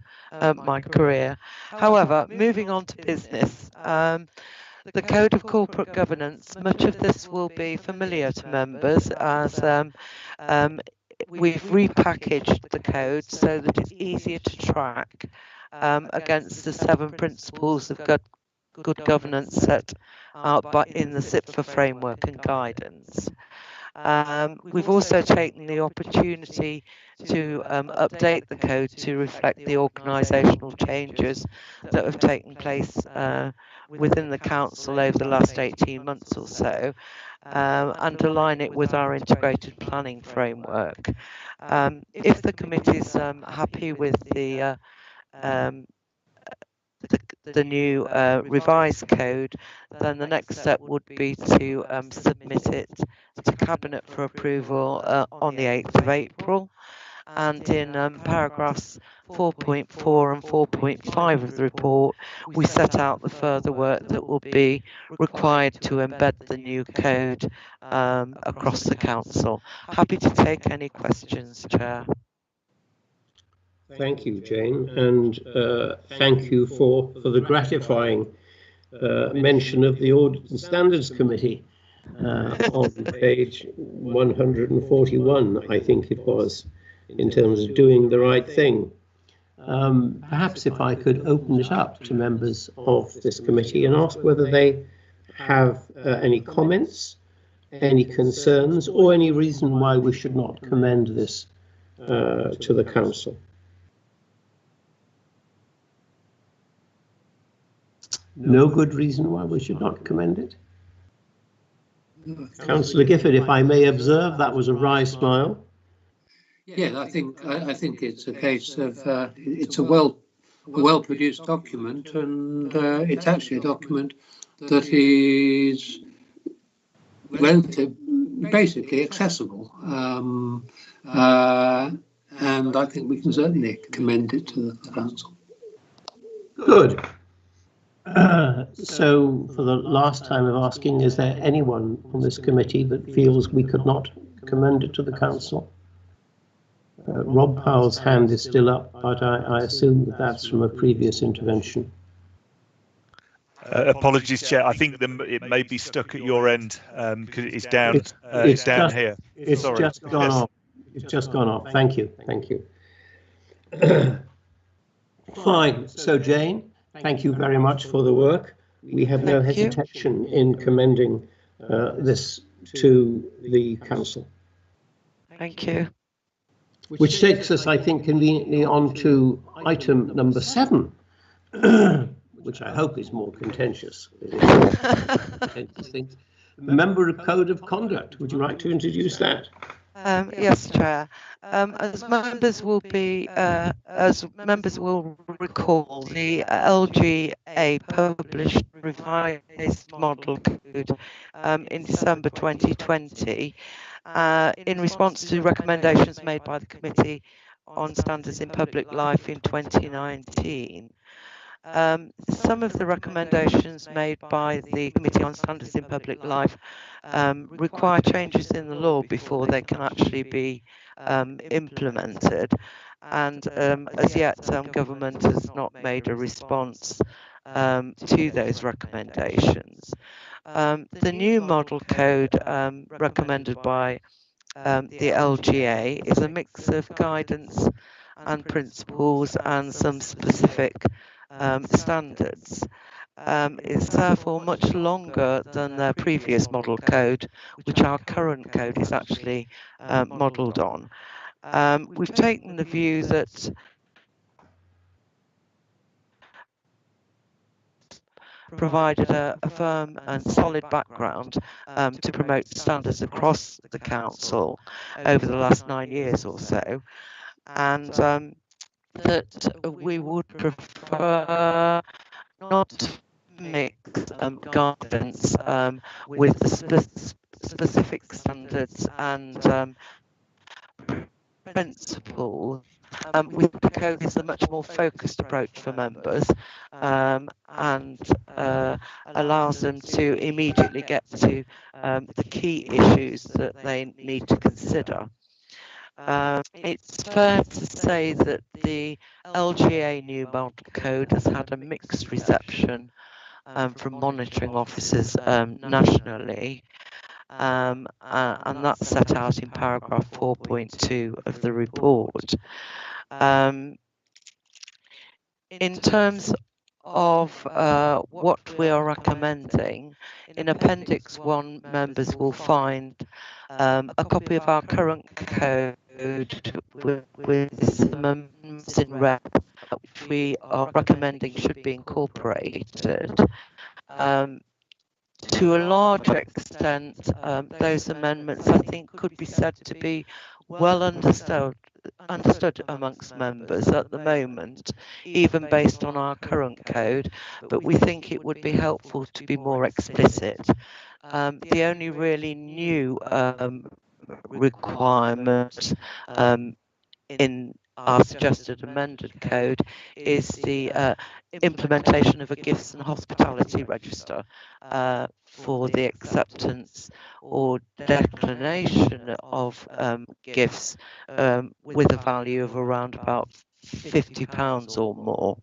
my career. However, moving on to business, the Code of Corporate Governance, much of this will be familiar to members as we've repackaged the code so that it's easier to track against the 7 principles of good governance set out in the SIPFA framework and guidance. We've also taken the opportunity to update the code to reflect the organisational changes that have taken place within the council over the last 18 months or so, and align it with our integrated planning framework. If the committee's happy with the new revised code, then the next step would be to submit it to Cabinet for approval on the 8th of April. And in paragraphs 4.4 and 4.5 of the report, we set out the further work that will be required to embed the new code across the council. Happy to take any questions, Chair.
Thank you, Jane, and thank you for the gratifying mention of the Audit and Standards Committee on page 141, I think it was, in terms of doing the right thing. Perhaps if I could open it up to members of this committee and ask whether they have any comments, any concerns, or any reason why we should not commend this to the council. No good reason why we should not commend it. Councillor Gifford, if I may observe, that was a wry smile.
Yeah, I think it's a case of it's a well produced document, and it's actually a document that is relatively basically accessible, and I think we can certainly commend it to the council.
Good. So for the last time of asking, is there anyone on this committee that feels we could not commend it to the council? Rob Powell's hand is still up, but I assume that that's from a previous intervention.
Apologies, Chair. I think it may be stuck at your end because it's down. It's down just, here.
It's Sorry. Just gone off. It's just gone off. Thank you. Thank you. Fine. So, Jane, thank you very much for the work. We have no hesitation in commending this to the council.
Thank you.
Which takes us, I think, conveniently on to item number 7, which I hope is more contentious. Member Code of Conduct. Would you like to introduce that?
Yes, Chair. As members will recall, the LGA published revised model code in December 2020 in response to recommendations made by the Committee on Standards in Public Life in 2019. Some of the recommendations made by the Committee on Standards in Public Life require changes in the law before they can actually be implemented, and as yet government has not made a response to those recommendations. The new model code recommended by the LGA is a mix of guidance and principles and some specific standards. It's therefore much longer than their previous model code, which our current code is actually modelled on. We've taken the view that provided a firm and solid background to promote standards across the council over the last 9 years or so, and that we would prefer not to mix guidance with the specific standards and principles. We propose a much more focused approach for members and allows them to immediately get to the key issues that they need to consider. It's fair to say that the LGA new model code has had a mixed reception from monitoring officers nationally, and that's set out in paragraph 4.2 of the report. In terms of what we are recommending, in Appendix 1, members will find a copy of our current code with some amendments in red, which we are recommending should be incorporated. To a large extent, those amendments, I think, could be said to be well understood amongst members at the moment, even based on our current code, but we think it would be helpful to be more explicit. The only really new requirement in our suggested amended code is the implementation of a gifts and hospitality register for the acceptance or declination of gifts with a value of around about £50 or more.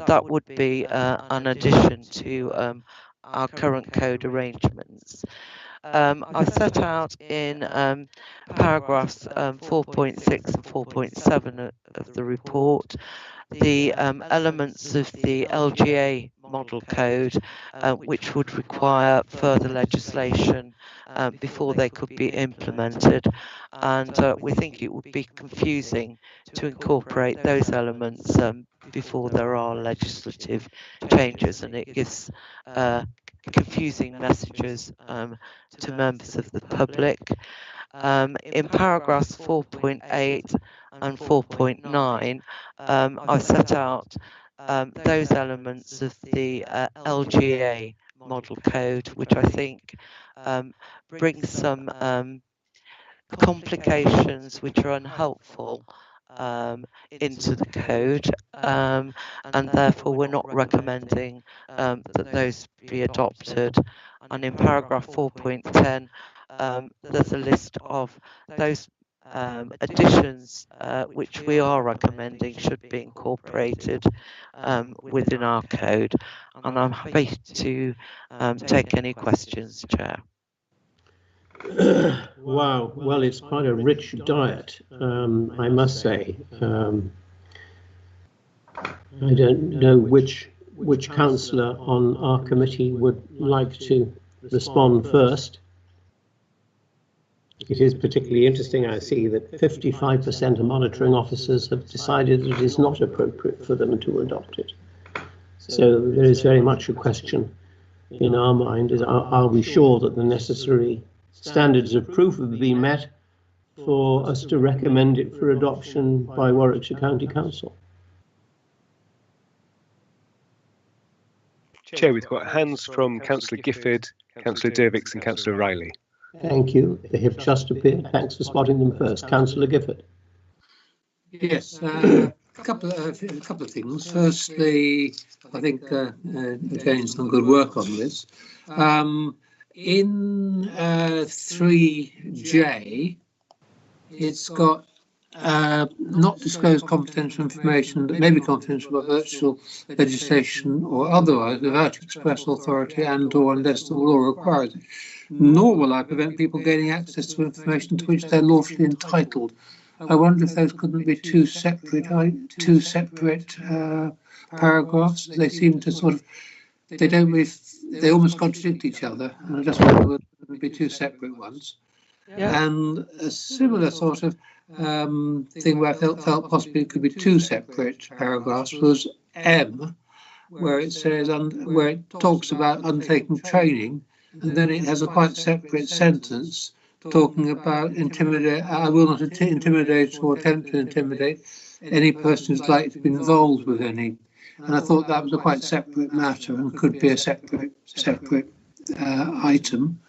That would be an addition to our current code arrangements. I set out in paragraphs 4.6 and 4.7 of the report the elements of the LGA model code which would require further legislation before they could be implemented, and we think it would be confusing to incorporate those elements before there are legislative changes, and it gives confusing messages to members of the public. In paragraphs 4.8 and 4.9, I've set out those elements of the LGA model code, which I think brings some complications which are unhelpful into the code, and therefore we're not recommending that those be adopted. And in paragraph 4.10, there's a list of those additions which we are recommending should be incorporated within our code, and I'm happy to take any questions, Chair.
Wow, well, it's quite a rich diet, I must say. I don't know which councillor on our committee would like to respond first. It is particularly interesting, I see, that 55% of monitoring officers have decided it is not appropriate for them to adopt it. So there is very much a question in our mind, is are we sure that the necessary standards of proof have been met for us to recommend it for adoption by Warwickshire County Council?
Chair, we've got hands from Councillor Gifford, Councillor Dervix and Councillor Riley.
Thank you. They have just appeared. Thanks for spotting them first. Councillor Gifford.
Yes, a couple of things. Firstly, I think Jane's done good work on this. In 3J, it's got not disclose confidential information that may be confidential by virtual legislation or otherwise without express authority and or unless the law requires it. Nor will I prevent people gaining access to information to which they're lawfully entitled. I wonder if those couldn't be two separate paragraphs. They seem to sort of, they almost contradict each other, and I just wonder whether it would be two separate ones. Yeah. And a similar sort of thing where I felt possibly it could be two separate paragraphs was M, where it says, where it talks about undertaking training, and then it has a quite separate sentence talking about intimidate. I will not intimidate or attempt to intimidate any person who's likely to be involved with any. And I thought that was a quite separate matter and could be a separate item.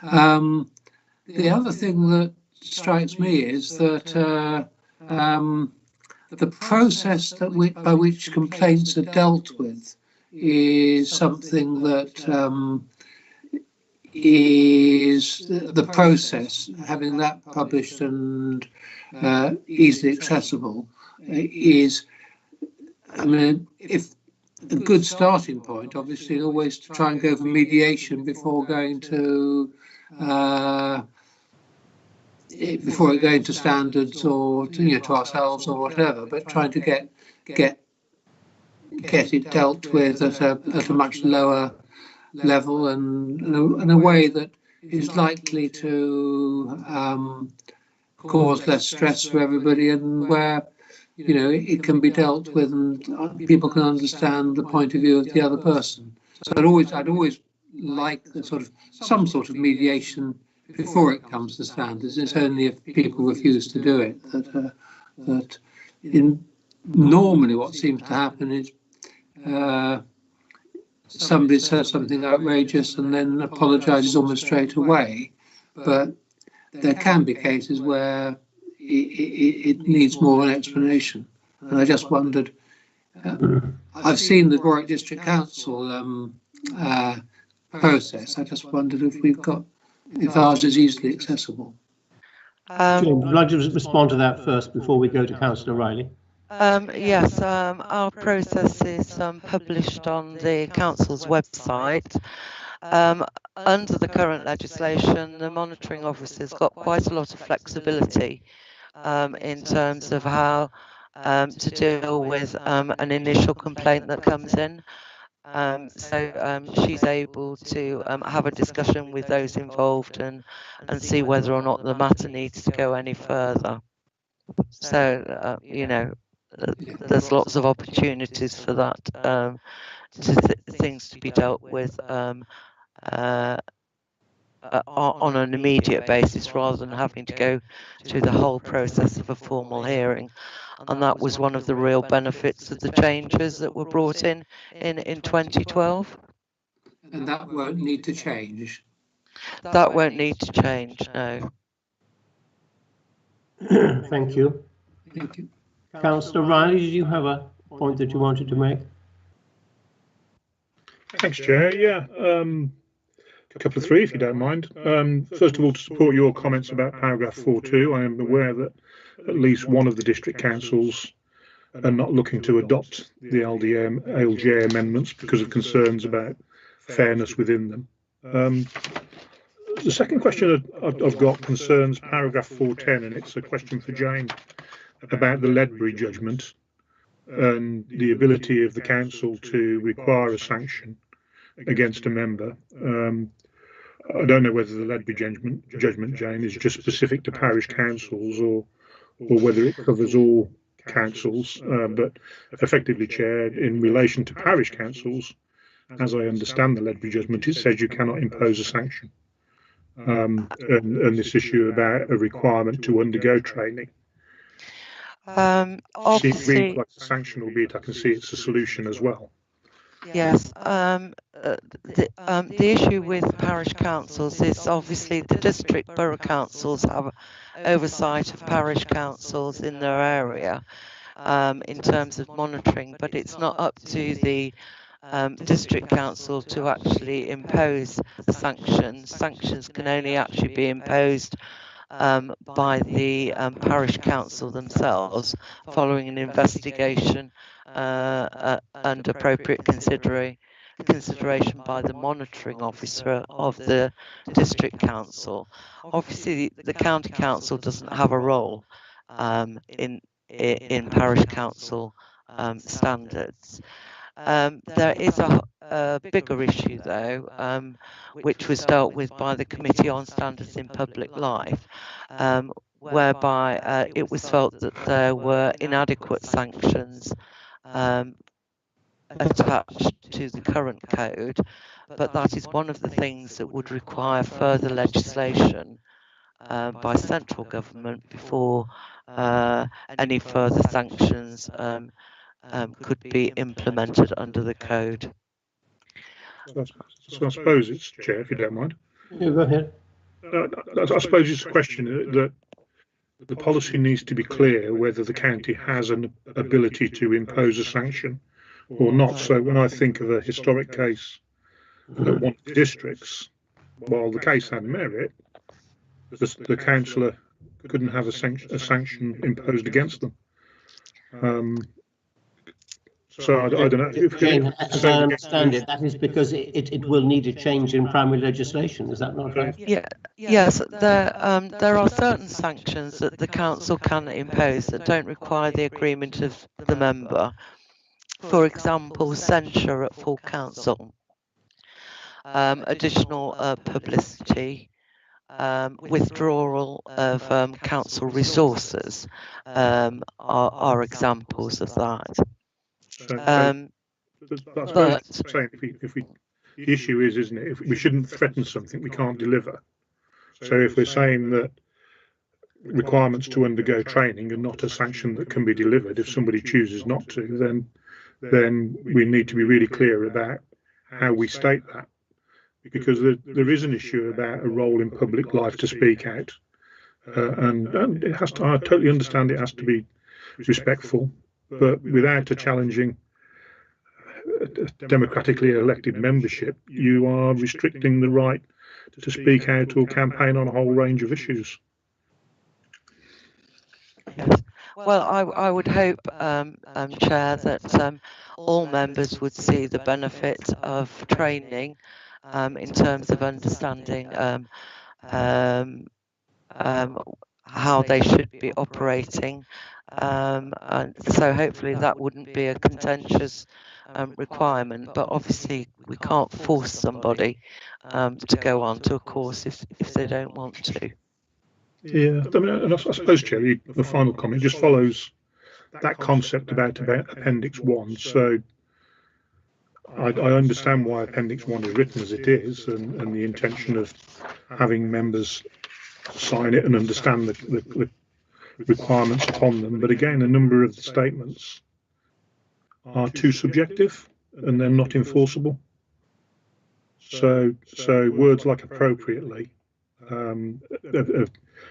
The other thing that strikes me is that the process by which complaints are dealt with is something that is the process, having that published and easily accessible, is, I mean, if a good starting point, obviously, always to try and go for mediation before going to standards or to ourselves or whatever, but trying to get it dealt with at a much lower level and in a way that is likely to cause less stress for everybody, and where it can be dealt with and people can understand the point of view of the other person. So I'd always like some sort of mediation before it comes to standards. It's only if people refuse to do it that normally what seems to happen is somebody says something outrageous and then apologises almost straight away. But there can be cases where it needs more of an explanation. And I just wondered, I've seen the Warwick District Council process. I just wondered if ours is easily accessible.
Jane, would you like to respond to that first before we go to Councillor Riley?
Yes, our process is published on the council's website. Under the current legislation, the monitoring officer's got quite a lot of flexibility in terms of how to deal with an initial complaint that comes in. So she's able to have a discussion with those involved and see whether or not the matter needs to go any further. So, there's lots of opportunities for that, things to be dealt with on an immediate basis rather than having to go through the whole process of a formal hearing. And that was one of the real benefits of the changes that were brought in 2012.
And that won't need to change?
That won't need to change, no.
Thank you.
Thank you.
Councillor Riley, did you have a point that you wanted to make?
Thanks, Chair. Yeah, a couple of three, if you don't mind. First of all, to support your comments about paragraph 4.2, I am aware that at least one of the district councils are not looking to adopt the LJ amendments because of concerns about fairness within them. The second question I've got concerns paragraph 4.10, and it's a question for Jane about the Ledbury judgment and the ability of the council to require a sanction against a member. I don't know whether the Ledbury judgment, Jane, is just specific to parish councils or whether it covers all councils, but effectively, Chair, in relation to parish councils, as I understand the Ledbury judgment, it says you cannot impose a sanction. And this issue about a requirement to undergo training.
Obviously,
Seems like a sanction, albeit I can see it's a solution as well.
Yes, the issue with parish councils is obviously the district borough councils have oversight of parish councils in their area in terms of monitoring, but it's not up to the district council to actually impose the sanctions. Sanctions can only actually be imposed by the parish council themselves following an investigation and appropriate consideration by the monitoring officer of the district council. Obviously, the county council doesn't have a role in parish council standards. There is a bigger issue, though, which was dealt with by the Committee on Standards in Public Life, whereby it was felt that there were inadequate sanctions attached to the current code, but that is one of the things that would require further legislation by central government before any further sanctions could be implemented under the code.
So I suppose it's, Chair, if you don't mind.
Yeah, go ahead.
I suppose it's a question that the policy needs to be clear whether the county has an ability to impose a sanction or not. So when I think of a historic case at one of the districts, while the case had merit, the councillor couldn't have a sanction imposed against them. So I don't know.
Jane, as I understand it, that is because it will need a change in primary legislation. Is that not right?
Yeah. Yes, there are certain sanctions that the council can impose that don't require the agreement of the member. For example, censure at full council, additional publicity, withdrawal of council resources are examples of that.
But saying the issue is, isn't it? If we shouldn't threaten something we can't deliver. So if we're saying that requirements to undergo training are not a sanction that can be delivered if somebody chooses not to, then we need to be really clear about how we state that, because there is an issue about a role in public life to speak out, and it has to. I totally understand it has to be respectful, but without a challenging democratically elected membership, you are restricting the right to speak out or campaign on a whole range of issues.
Yes. Well, I would hope, Chair, that all members would see the benefit of training in terms of understanding how they should be operating. And so hopefully that wouldn't be a contentious requirement, but obviously we can't force somebody to go on to a course if they don't want to.
Yeah, I mean, and I suppose, Chair, the final comment just follows that concept about Appendix 1. So I understand why Appendix 1 is written as it is, and the intention of having members sign it and understand the requirements upon them. But again, a number of the statements are too subjective and they're not enforceable. So words like appropriately are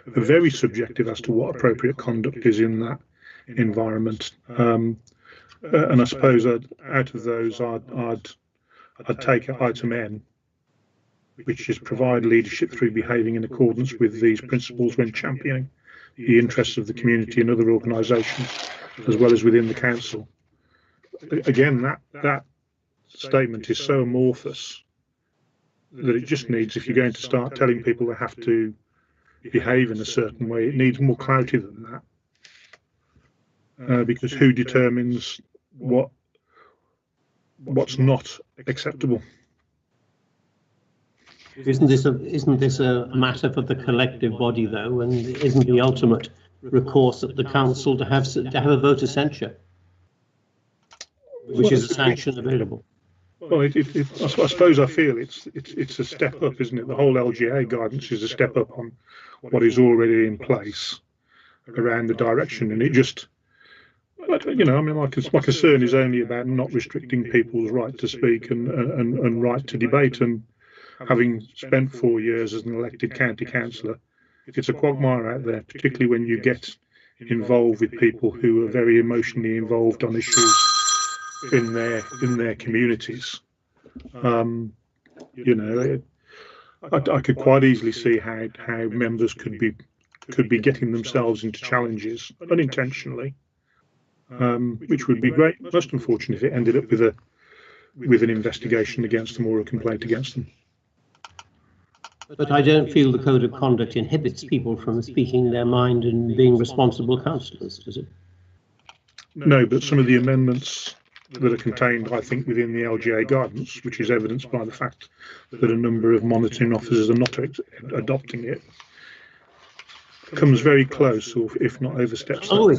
very subjective as to what appropriate conduct is in that environment. And I suppose out of those, I'd take item N, which is provide leadership through behaving in accordance with these principles when championing the interests of the community and other organisations, as well as within the council. Again, that statement is so amorphous that it just needs, if you're going to start telling people they have to behave in a certain way, it needs more clarity than that. Because who determines what's not acceptable?
Isn't this a matter for the collective body though, and isn't the ultimate recourse at the council to have a vote of censure, which is a sanction available?
Well, I suppose I feel it's a step up, isn't it? The whole LGA guidance is a step up on what is already in place around the direction, and it just, you know, I mean, my concern is only about not restricting people's right to speak and right to debate. And having spent 4 years as an elected county councillor, it's a quagmire out there, particularly when you get involved with people who are very emotionally involved on issues in their communities. You know, I could quite easily see how members could be getting themselves into challenges unintentionally, which would be great. Most unfortunate if it ended up with an investigation against them or a complaint against them.
But I don't feel the code of conduct inhibits people from speaking their mind and being responsible councillors, does it?
No, but some of the amendments that are contained, I think, within the LGA guidance, which is evidenced by the fact that a number of monitoring officers are not adopting it, comes very close, or if not oversteps.
Oh,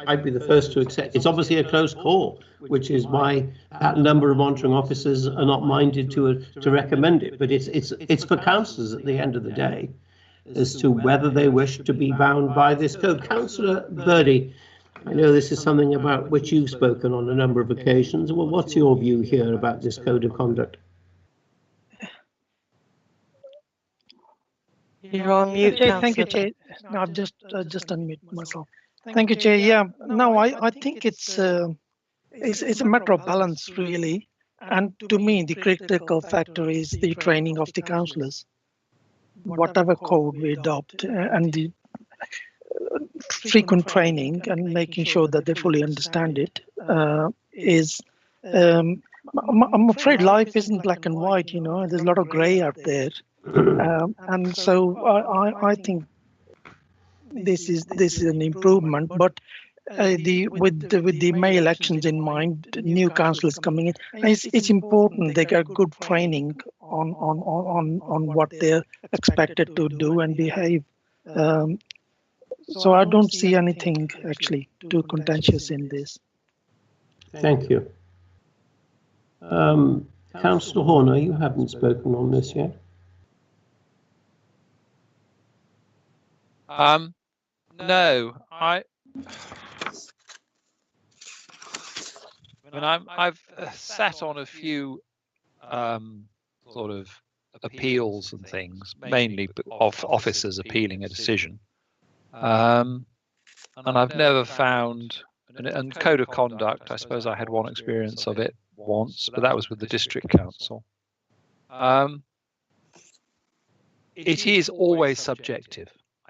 I'd be the first to accept. It's obviously a close call, which is why that number of monitoring officers are not minded to recommend it. But it's for councillors at the end of the day as to whether they wish to be bound by this code. Councillor Birdie, I know this is something about which you've spoken on a number of occasions. Well, what's your view here about this code of conduct?
You're on mute,
Chair, thank you,
Councillor.
Chair. No, I've just unmuted myself. Thank you, Chair. Yeah, no, I think it's a matter of balance, really. And to me, the critical factor is the training of the councillors. Whatever code we adopt, and the frequent training and making sure that they fully understand it is. I'm afraid life isn't black and white. You know, there's a lot of grey out there. And so I think this is an improvement, but with the May elections in mind, new councillors coming in, it's important they get good training on what they're expected to do and behave. So I don't see anything actually too contentious in this.
Thank you. Councillor Horner, you haven't spoken on this yet.
No, I've sat on a few sort of appeals and things, mainly of officers appealing a decision, and I've never found. And code of conduct, I suppose I had one experience of it once, but that was with the district council. It is always subjective.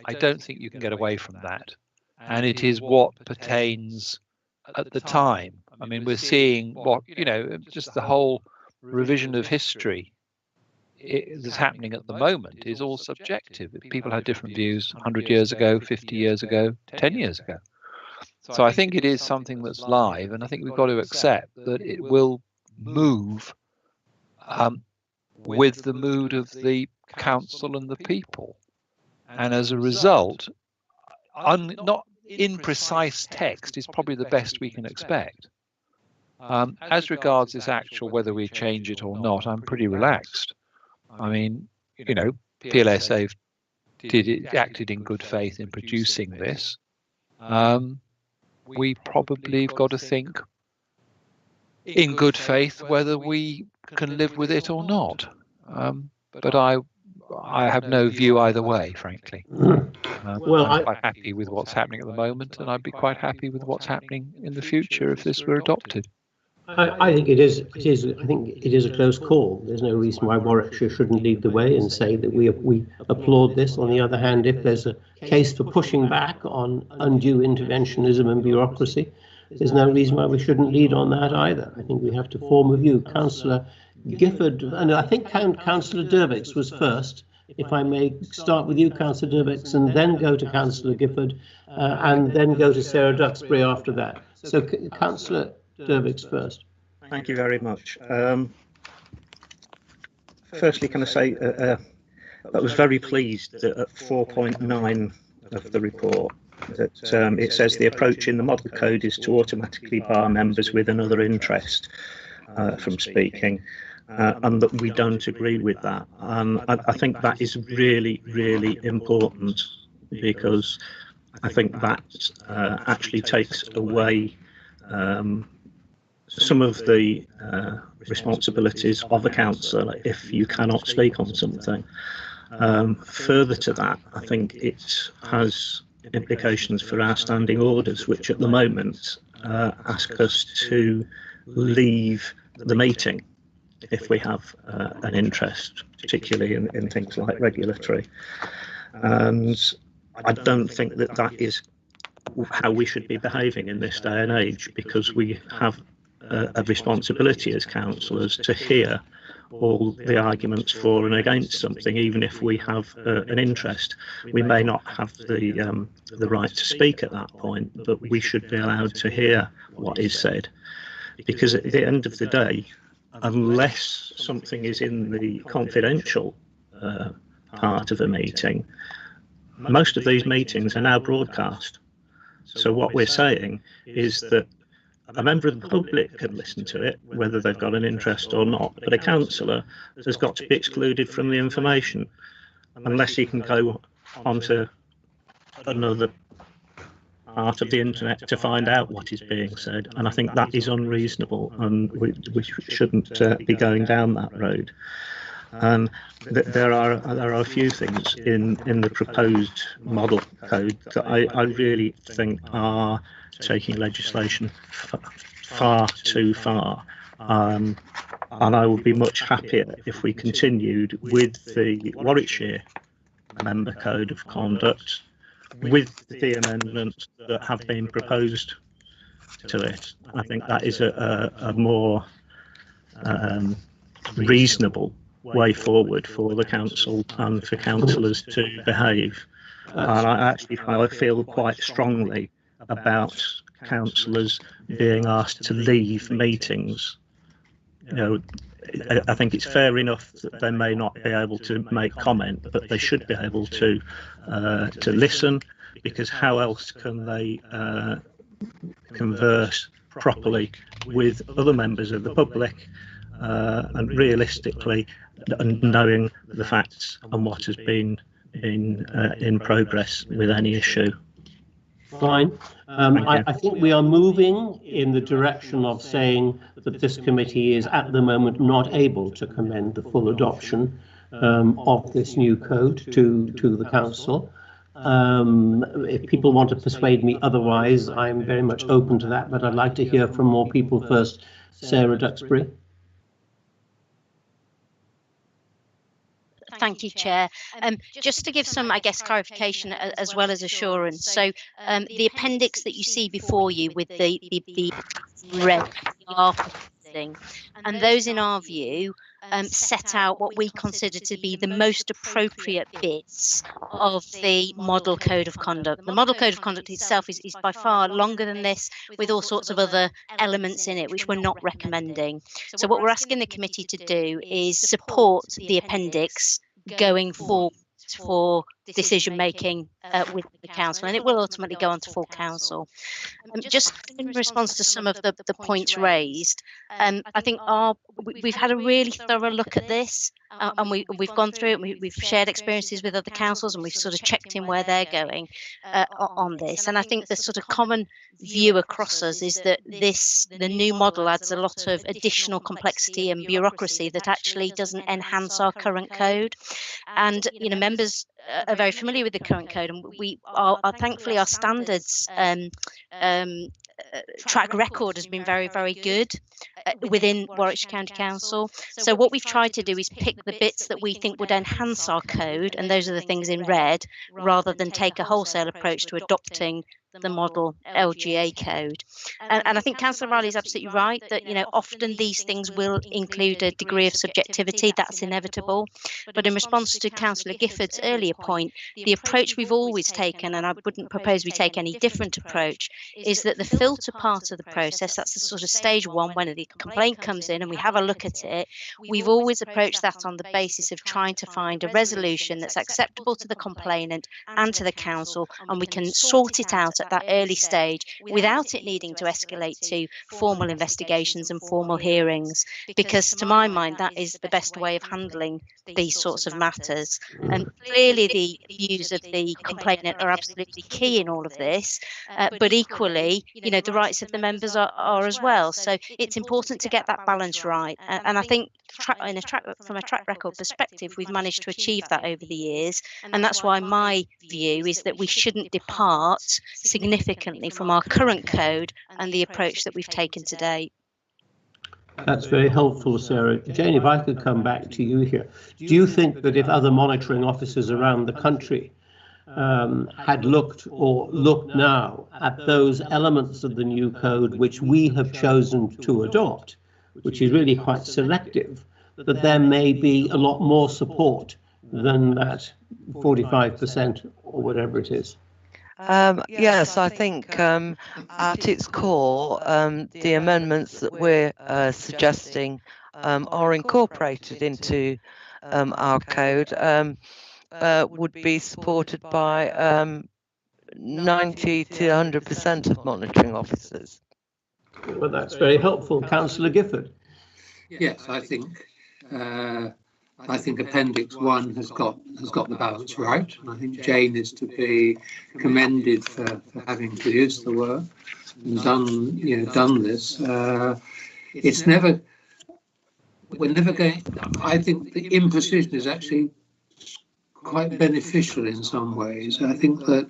I don't think you can get away from that. And it is what pertains at the time. I mean, we're seeing what, just the whole revision of history that's happening at the moment is all subjective. People had different views 100 years ago, 50 years ago, 10 years ago. So I think it is something that's live, and I think we've got to accept that it will move with the mood of the council and the people. And as a result, not in precise text is probably the best we can expect. As regards this actual, whether we change it or not, I'm pretty relaxed. I mean, PLSA acted in good faith in producing this. We probably have got to think in good faith whether we can live with it or not. But I have no view either way, frankly. Well, I'm quite happy with what's happening at the moment, and I'd be quite happy with what's happening in the future if this were adopted.
I think it is. I think it is a close call. There's no reason why Warwickshire shouldn't lead the way and say that we applaud this. On the other hand, if there's a case for pushing back on undue interventionism and bureaucracy, there's no reason why we shouldn't lead on that either. I think we have to form a view. Councillor Gifford, and I think Councillor Dervix was first. If I may start with you, Councillor Dervix, and then go to Councillor Gifford, and then go to Sarah Duxbury after that. So, Councillor Dervix first.
Thank you very much. Firstly, can I say I was very pleased that at 4.9 of the report that it says the approach in the model code is to automatically bar members with another interest from speaking, and that we don't agree with that. I think that is really, really important, because I think that actually takes away some of the responsibilities of a councillor if you cannot speak on something. Further to that, I think it has implications for our standing orders, which at the moment ask us to leave the meeting if we have an interest, particularly in things like regulatory. And I don't think that that is how we should be behaving in this day and age, because we have a responsibility as councillors to hear all the arguments for and against something, even if we have an interest. We may not have the right to speak at that point, but we should be allowed to hear what is said, because at the end of the day, unless something is in the confidential part of a meeting, most of these meetings are now broadcast. So what we're saying is that a member of the public can listen to it, whether they've got an interest or not, but a councillor has got to be excluded from the information unless he can go onto another part of the internet to find out what is being said. And I think that is unreasonable, and we shouldn't be going down that road. And there are a few things in the proposed model code that I really think are taking legislation far too far. And I would be much happier if we continued with the Warwickshire Member Code of Conduct, with the amendments that have been proposed to it. I think that is a more reasonable way forward for the council and for councillors to behave. And I feel quite strongly about councillors being asked to leave meetings. You know, I think it's fair enough that they may not be able to make comment, but they should be able to listen, because how else can they converse properly with other members of the public and realistically knowing the facts and what has been in progress with any issue.
Fine. I think we are moving in the direction of saying that this committee is at the moment not able to commend the full adoption of this new code to the council. If people want to persuade me otherwise, I'm very much open to that, but I'd like to hear from more people first. Sarah Duxbury.
Thank you, Chair. Just to give some, I guess, clarification as well as assurance. So the appendix that you see before you with the red thing, and those in our view set out what we consider to be the most appropriate bits of the model code of conduct. The model code of conduct itself is by far longer than this, with all sorts of other elements in it which we're not recommending. So what we're asking the committee to do is support the appendix going forward for decision making with the council, and it will ultimately go on to full council. Just in response to some of the points raised, I think we've had a really thorough look at this, and we've gone through it, and we've shared experiences with other councils, and we've sort of checked in where they're going on this. And I think the sort of common view across us is that the new model adds a lot of additional complexity and bureaucracy that actually doesn't enhance our current code. And members are very familiar with the current code, and we are thankfully our standards track record has been very, very good within Warwickshire County Council. So what we've tried to do is pick the bits that we think would enhance our code, and those are the things in red, rather than take a wholesale approach to adopting the model LGA code. And I think Councillor Riley is absolutely right that often these things will include a degree of subjectivity. That's inevitable. But in response to Councillor Gifford's earlier point, the approach we've always taken, and I wouldn't propose we take any different approach, is that the filter part of the process, that's the sort of stage one when the complaint comes in and we have a look at it, we've always approached that on the basis of trying to find a resolution that's acceptable to the complainant and to the council, and we can sort it out at that early stage without it needing to escalate to formal investigations and formal hearings, because to my mind that is the best way of handling these sorts of matters. And clearly the views of the complainant are absolutely key in all of this, but equally the rights of the members are as well. So it's important to get that balance right, and I think from a track record perspective we've managed to achieve that over the years, and that's why my view is that we shouldn't depart significantly from our current code and the approach that we've taken to date.
That's very helpful, Sarah. Jane, if I could come back to you here. Do you think that if other monitoring officers around the country had looked or look now at those elements of the new code which we have chosen to adopt, which is really quite selective, that there may be a lot more support than that 45% or whatever it is?
Yes, I think at its core, the amendments that we're suggesting are incorporated into our code. would be supported by 90 to 100% of monitoring officers.
Well, that's very helpful. Councillor Gifford.
Yes, I think Appendix 1 has got the balance right, and I think Jane is to be commended for having produced the work and done this. It's never. We're never going. I think the imprecision is actually quite beneficial in some ways. I think that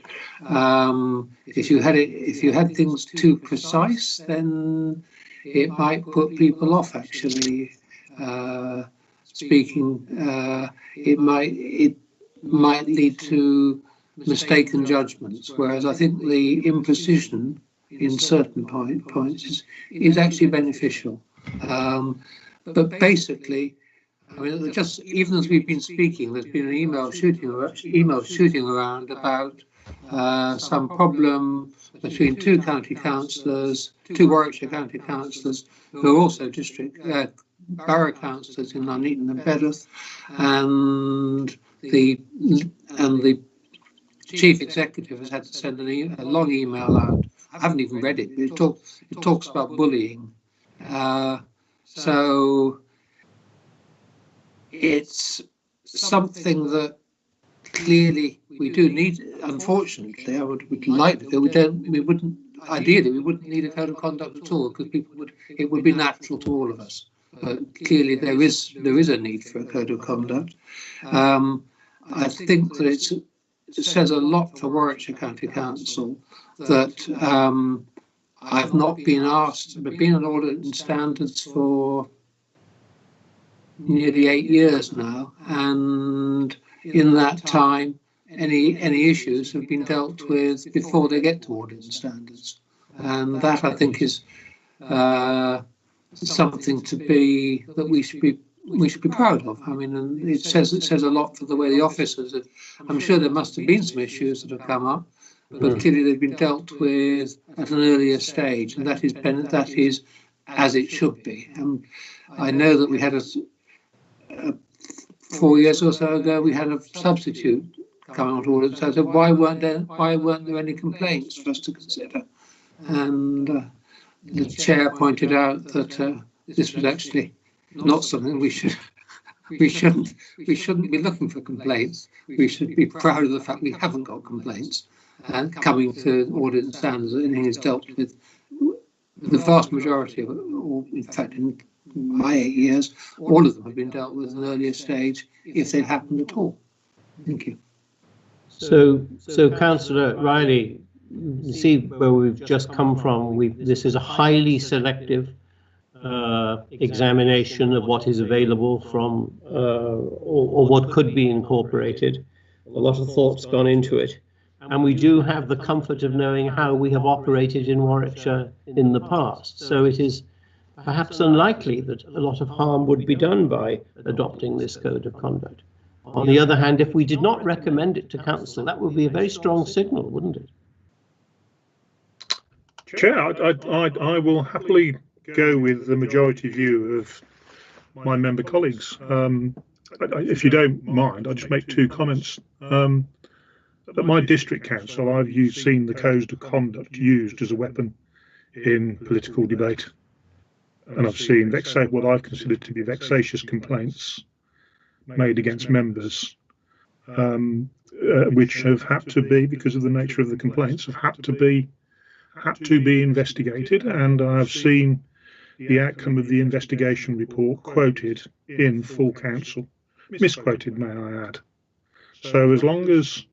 if you had things too precise, then it might put people off. Actually, speaking, it might lead to mistaken judgments. Whereas I think the imprecision in certain points is actually beneficial. But basically, I mean, just even as we've been speaking, there's been an email shooting around about some problem between two Warwickshire county councillors who are also borough councillors in Nuneaton and Bedworth, and the chief executive has had to send a long email out. I haven't even read it, but it talks about bullying. So it's something that clearly we do need. Unfortunately, I would like to. We wouldn't need a code of conduct at all, because it would be natural to all of us. But clearly there is a need for a code of conduct. I think that it says a lot for Warwickshire County Council that I've not been asked. I've been on Audit and Standards for nearly 8 years now, and in that time any issues have been dealt with before they get to Audit and Standards, and that I think is something that we should be proud of. I mean, and it says a lot for the way the officers. I'm sure there must have been some issues that have come up, but clearly they've been dealt with at an earlier stage, and that is as it should be. And I know that we had 4 years or so ago, we had a substitute come on Audit. So I said, why weren't there any complaints for us to consider? And the chair pointed out that this was actually not something we shouldn't be looking for complaints. We should be proud of the fact we haven't got complaints. And coming to Audit and Standards, anything is dealt with. The vast majority of it, or in fact, in my 8 years, all of them have been dealt with at an earlier stage, if they've happened at all. Thank you.
So Councillor Riley, you see where we've just come from. This is a highly selective examination of what is available from or what could be incorporated. A lot of thought's gone into it. And we do have the comfort of knowing how we have operated in Warwickshire in the past. So it is perhaps unlikely that a lot of harm would be done by adopting this code of conduct. On the other hand, if we did not recommend it to council, that would be a very strong signal, wouldn't it?
Chair, I will happily go with the majority view of my member colleagues. If you don't mind, I'll just make 2 comments. At my district council, I've seen the code of conduct used as a weapon in political debate, and I've seen what I've considered to be vexatious complaints made against members, which have had to be, because of the nature of the complaints, have had to be investigated, and I've seen the outcome of the investigation report quoted in full council, misquoted, may I add. So as long as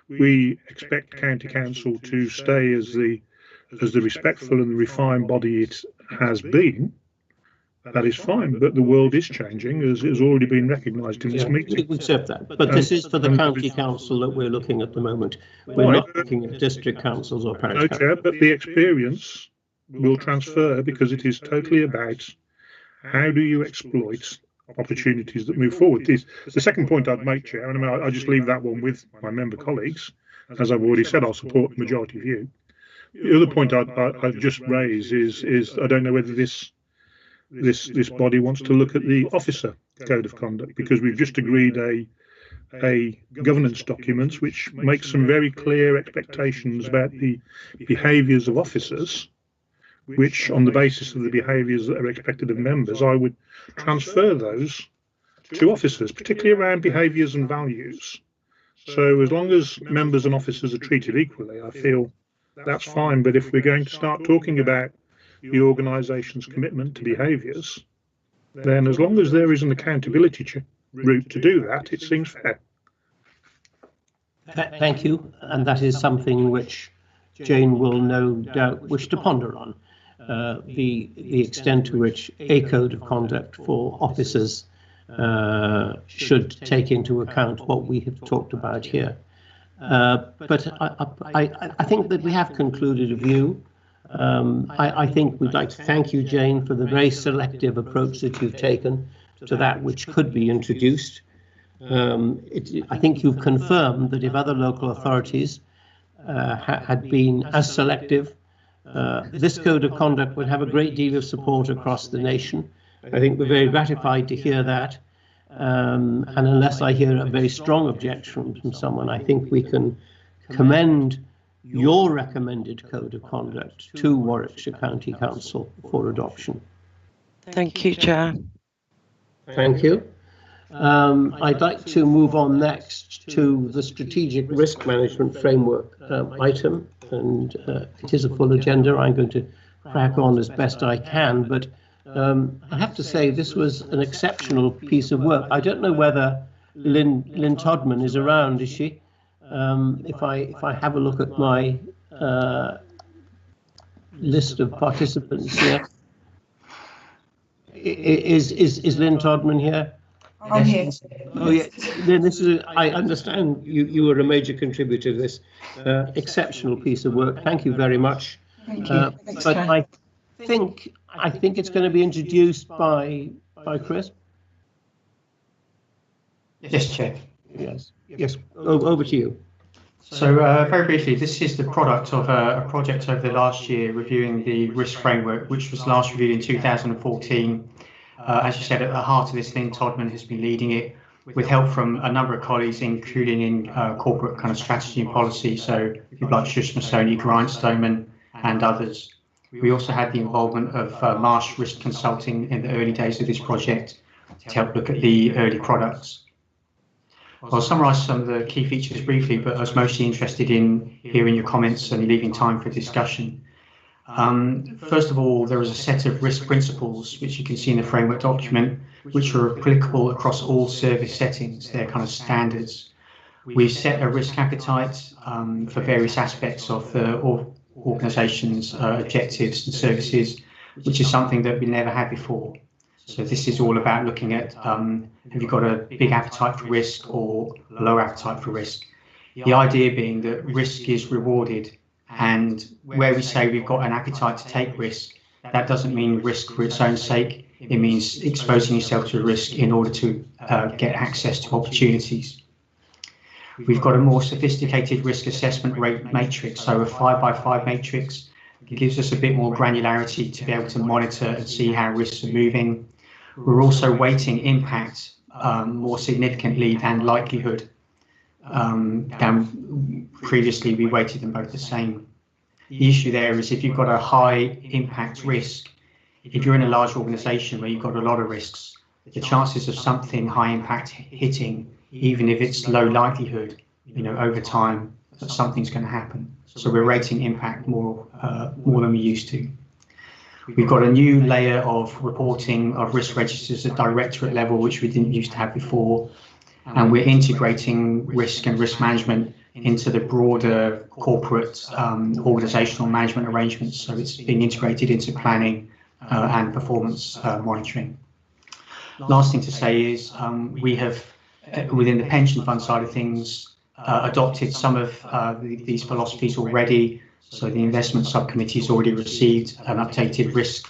we expect county council to stay as the respectful and the refined body it has been, that is fine. But the world is changing, as has already been recognised in this meeting.
We accept that. But this is for the county council that we're looking at the moment. We're not looking at district councils or parish councils.
Chair, but the experience will transfer, because it is totally about how do you exploit opportunities that move forward. The second point I'd make, Chair, and I just leave that one with my member colleagues. As I've already said, I'll support the majority view. The other point I'd just raise is I don't know whether this body wants to look at the officer code of conduct, because we've just agreed a governance document which makes some very clear expectations about the behaviours of officers, which on the basis of the behaviours that are expected of members, I would transfer those to officers, particularly around behaviours and values. So as long as members and officers are treated equally, I feel that's fine. But if we're going to start talking about the organisation's commitment to behaviours, then as long as there is an accountability route to do that, it seems fair.
Thank you, and that is something which Jane will no doubt wish to ponder on, the extent to which a code of conduct for officers should take into account what we have talked about here. But I think that we have concluded a view. I think we'd like to thank you, Jane, for the very selective approach that you've taken to that which could be introduced. I think you've confirmed that if other local authorities had been as selective, this code of conduct would have a great deal of support across the nation. I think we're very gratified to hear that. And unless I hear a very strong objection from someone, I think we can commend your recommended code of conduct to Warwickshire County Council for adoption.
Thank you, Chair.
Thank you. I'd like to move on next to the Strategic Risk Management Framework item, and it is a full agenda. I'm going to crack on as best I can, but I have to say this was an exceptional piece of work. I don't know whether Lynn Todman is around, is she? If I have a look at my list of participants here, is Lynn Todman here?
I'm here.
Oh yeah, Lynn, this is I understand you were a major contributor to this exceptional piece of work. Thank you very much.
Thank you.
But I think it's going to be introduced by Chris.
Yes, Chair.
Yes. Over to you.
So very briefly, this is the product of a project over the last year reviewing the risk framework, which was last reviewed in 2014. As you said, at the heart of this, Lynn Todman has been leading it with help from a number of colleagues, including in corporate kind of strategy and policy. So people like Shushma Soni, Grindstone and others. We also had the involvement of Marsh Risk Consulting in the early days of this project to help look at the early products. I'll summarise some of the key features briefly, but I was mostly interested in hearing your comments and leaving time for discussion. First of all, there is a set of risk principles, which you can see in the framework document, which are applicable across all service settings. They're kind of standards. We've set a risk appetite for various aspects of the organisation's objectives and services, which is something that we never had before. So this is all about looking at have you got a big appetite for risk or a low appetite for risk. The idea being that risk is rewarded, and where we say we've got an appetite to take risk, that doesn't mean risk for its own sake. It means exposing yourself to risk in order to get access to opportunities. We've got a more sophisticated risk assessment rate matrix, so a 5x5 matrix. It gives us a bit more granularity to be able to monitor and see how risks are moving. We're also weighting impact more significantly than likelihood. Previously, we weighted them both the same. The issue there is if you've got a high impact risk, if you're in a large organisation where you've got a lot of risks, the chances of something high impact hitting, even if it's low likelihood, over time, that something's going to happen. So we're rating impact more than we used to. We've got a new layer of reporting of risk registers at directorate level, which we didn't used to have before. And we're integrating risk and risk management into the broader corporate organisational management arrangements. So it's being integrated into planning and performance monitoring. Last thing to say is we have, within the pension fund side of things, adopted some of these philosophies already. So the investment subcommittee has already received an updated risk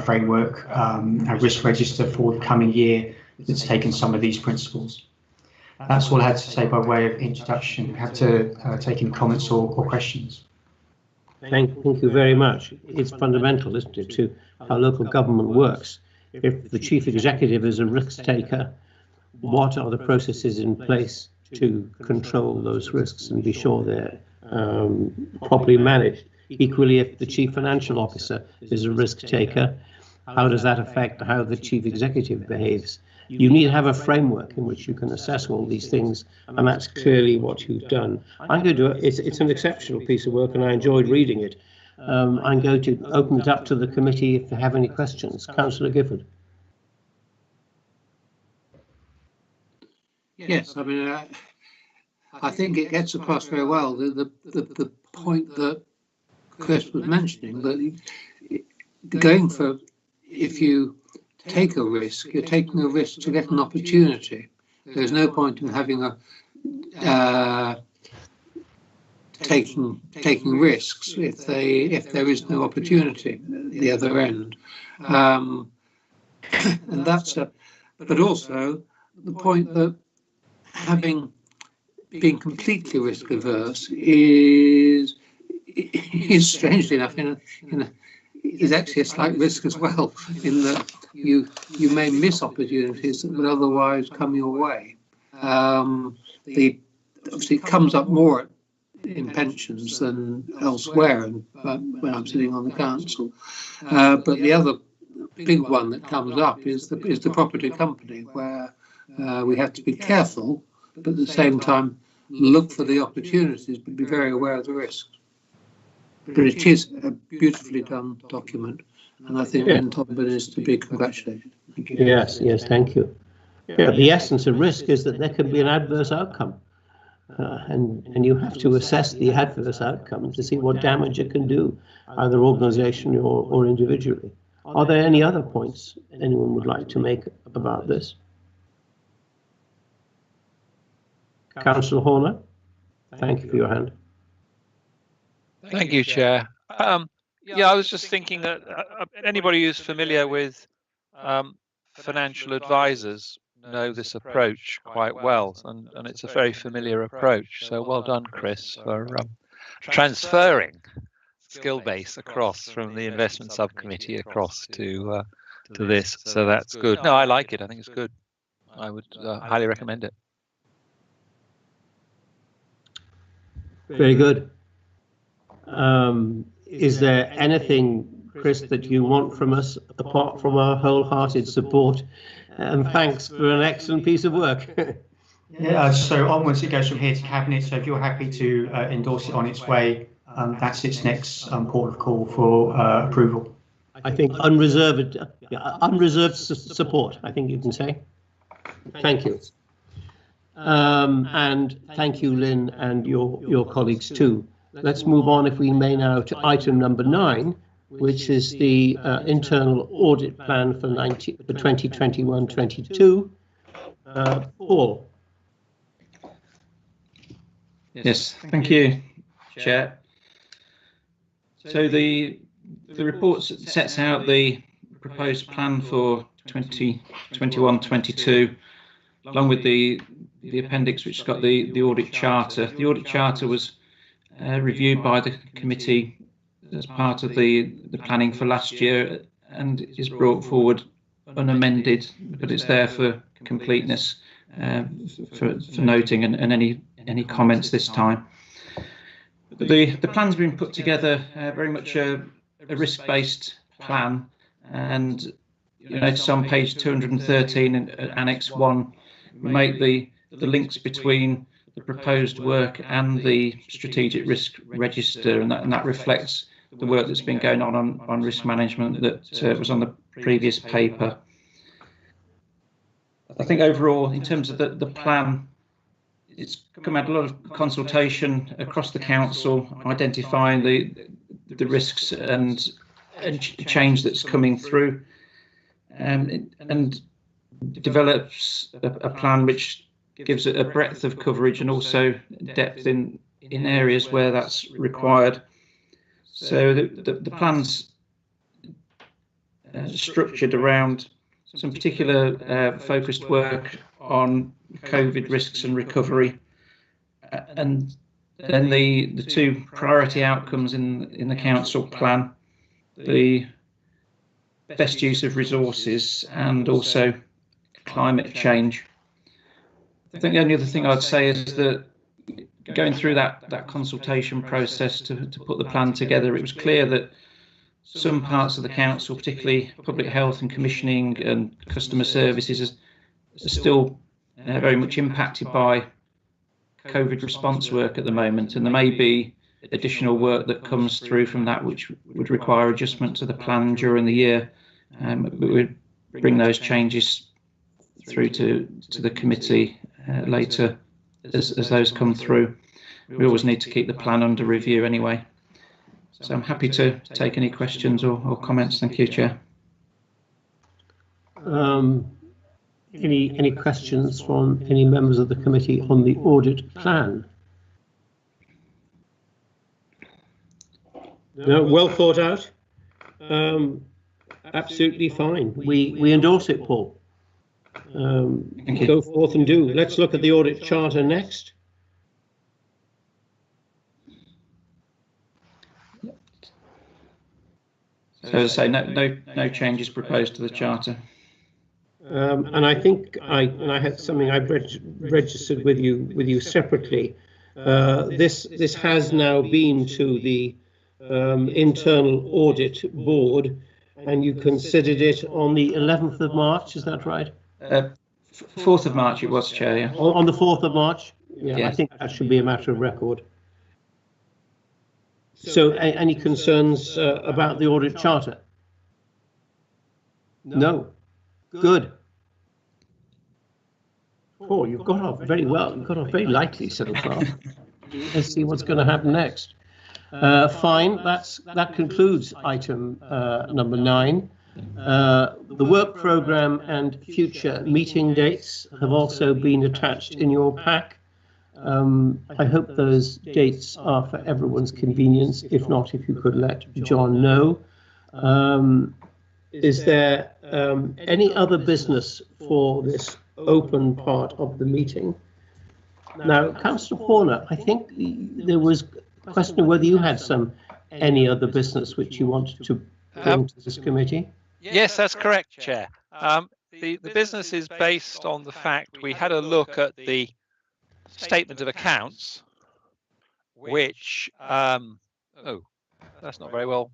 framework, a risk register for the coming year that's taken some of these principles. That's all I had to say by way of introduction. Have to take in comments or questions.
Thank you very much. It's fundamental, isn't it, to how local government works. If the chief executive is a risk taker, what are the processes in place to control those risks and be sure they're properly managed. Equally, if the chief financial officer is a risk taker, how does that affect how the chief executive behaves? You need to have a framework in which you can assess all these things, and that's clearly what you've done. I'm going to, it's an exceptional piece of work, and I enjoyed reading it. I'm going to open it up to the committee if they have any questions. Councillor Gifford.
Yes, I mean, I think it gets across very well the point that Chris was mentioning, that going for, if you take a risk, you're taking a risk to get an opportunity. There's no point in having taking risks if there is no opportunity at the other end, and that's but also the point that being completely risk averse is strangely enough is actually a slight risk as well, in that you may miss opportunities that would otherwise come your way. Obviously it comes up more in pensions than elsewhere, and when I'm sitting on the council. But the other big one that comes up is the property company, where we have to be careful, but at the same time look for the opportunities, but be very aware of the risks. But it is a beautifully done document, and I think Lynn Tobin is to be congratulated. Thank you.
Yes, thank you. Yeah, the essence of risk is that there can be an adverse outcome, and you have to assess the adverse outcome to see what damage it can do, either organisationally or individually. Are there any other points anyone would like to make about this? Councillor Horner, thank you for your hand.
Thank you, Chair. Yeah, I was just thinking that anybody who's familiar with financial advisors know this approach quite well, and it's a very familiar approach. So well done, Chris, for transferring skill base across from the investment subcommittee across to this. So that's good. No, I like it. I think it's good. I would highly recommend it.
Very good. Is there anything, Chris, that you want from us apart from our wholehearted support and thanks for an excellent piece of work?
Yeah, so onwards it goes from here to Cabinet. So if you're happy to endorse it on its way, that's its next port of call for approval.
I think unreserved support, I think you can say. Thank you. And thank you, Lynn, and your colleagues too. Let's move on, if we may, now to item number 9, which is the internal audit plan for 2021-22. Paul.
Yes, thank you, Chair. So the report sets out the proposed plan for 2021-22, along with the appendix, which has got the audit charter. The audit charter was reviewed by the committee as part of the planning for last year, and is brought forward unamended, but it's there for completeness, for noting and any comments this time. The plan's been put together very much a risk-based plan, and you notice on page 213 in Annex 1, we make the links between the proposed work and the strategic risk register, and that reflects the work that's been going on risk management that was on the previous paper. I think overall, in terms of the plan, it's come out a lot of consultation across the council, identifying the risks and change that's coming through, and develops a plan which gives it a breadth of coverage and also depth in areas where that's required. So the plan's structured around some particular focused work on COVID risks and recovery, and then the two priority outcomes in the council plan, the best use of resources and also climate change. I think the only other thing I'd say is that going through that consultation process to put the plan together, it was clear that some parts of the council, particularly public health and commissioning and customer services, are still very much impacted by COVID response work at the moment, and there may be additional work that comes through from that which would require adjustment to the plan during the year. But we'd bring those changes through to the committee later as those come through. We always need to keep the plan under review anyway. So I'm happy to take any questions or comments. Thank you, Chair.
Any questions from any members of the committee on the audit plan? No, well thought out. Absolutely fine. We endorse it, Paul. Go forth and do. Let's look at the audit charter next.
So as I say, no changes proposed to the charter.
And I think I had something I've registered with you separately. This has now been to the internal audit board, and you considered it on the 11th of March. Is that right?
4th of March it was, Chair. Yeah.
On the 4th of March.
Yeah.
I think that should be a matter of record. So, any concerns about the audit charter? No. Good. Oh, you've got off very well. You've got off very lightly so far. Let's see what's going to happen next. Fine. That concludes item number 9. The work programme and future meeting dates have also been attached in your pack. I hope those dates are for everyone's convenience. If not, if you could let John know. Is there any other business for this open part of the meeting? Now, Councillor Horner, I think there was a question of whether you had any other business which you wanted to bring to this committee.
Yes, that's correct, Chair. The business is based on the fact we had a look at the statement of accounts, which, oh, that's not very well.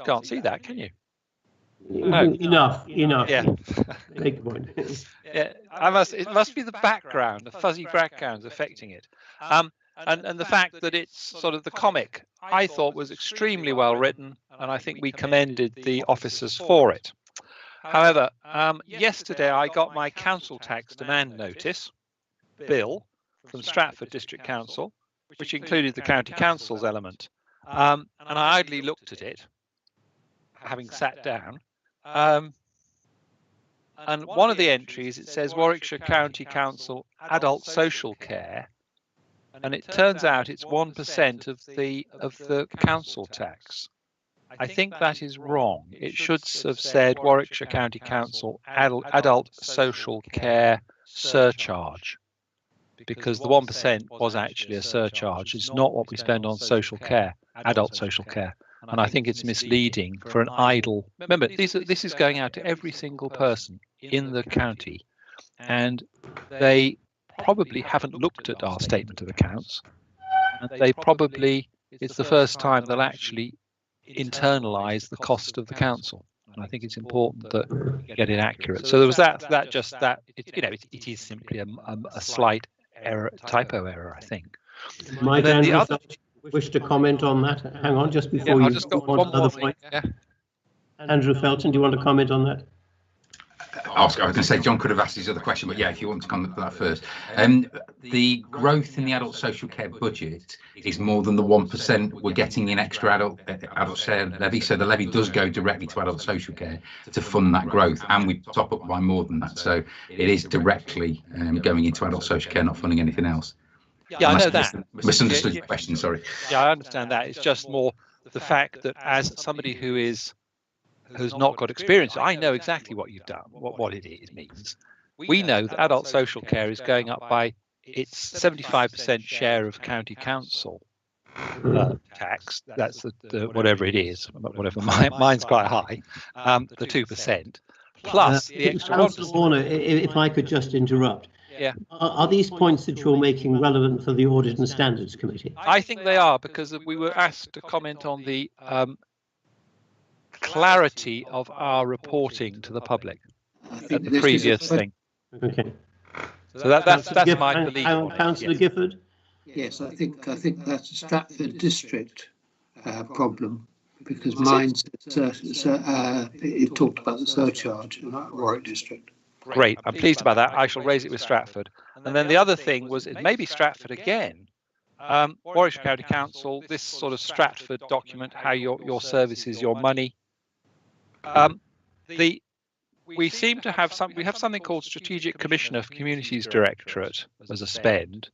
Can't see that, can you?
No. Enough.
Yeah.
Big point.
Yeah, it must be the background, the fuzzy backgrounds affecting it. And the fact that it's sort of the comic, I thought was extremely well written, and I think we commended the officers for it. However, yesterday I got my council tax demand notice bill from Stratford District Council, which included the county council's element, and I idly looked at it, having sat down. And one of the entries, it says Warwickshire County Council Adult Social Care, and it turns out it's 1% of the council tax. I think that is wrong. It should have said Warwickshire County Council Adult Social Care Surcharge, because the 1% was actually a surcharge. It's not what we spend on social care, adult social care. And I think it's misleading for an idle. Remember, this is going out to every single person in the county, and they probably haven't looked at our statement of accounts. And they probably, it's the first time they'll actually internalise the cost of the council. And I think it's important that we get it accurate. So there was it is simply a slight error, typo error, I think.
Mike, Andrew, wish to comment on that? Hang on, just before you
just got
go on to another point.
Yeah.
Andrew Felton, do you want to comment on that?
I was going to say John could have asked his other question, but yeah, if you want to comment on that first. The growth in the adult social care budget is more than the 1% we're getting in extra adult share levy. So the levy does go directly to adult social care to fund that growth, and we top up by more than that. So it is directly going into adult social care, not funding anything else.
Yeah, I know that.
Misunderstood your question, sorry.
Yeah, I understand that. It's just more the fact that as somebody who's not got experience, I know exactly what you've done, what it means. We know that adult social care is going up by its 75% share of county council tax. That's the whatever it is, whatever. Mine's quite high, the 2%, plus the extra 1%.
Horner, if I could just interrupt.
Yeah.
Are these points that you're making relevant for the Audit and Standards Committee?
I think they are, because we were asked to comment on the clarity of our reporting to the public at the previous thing.
Okay.
So that's my belief.
Councillor Gifford?
Yes, I think that's a Stratford district problem, because mine it talked about the surcharge in Warwick district.
Great, I'm pleased about that. I shall raise it with Stratford. And then the other thing was, it may be Stratford again. Warwickshire County Council, this sort of Stratford document, how your services, your money. We seem to have we have something called Strategic Commissioner for Communities Directorate as a spend,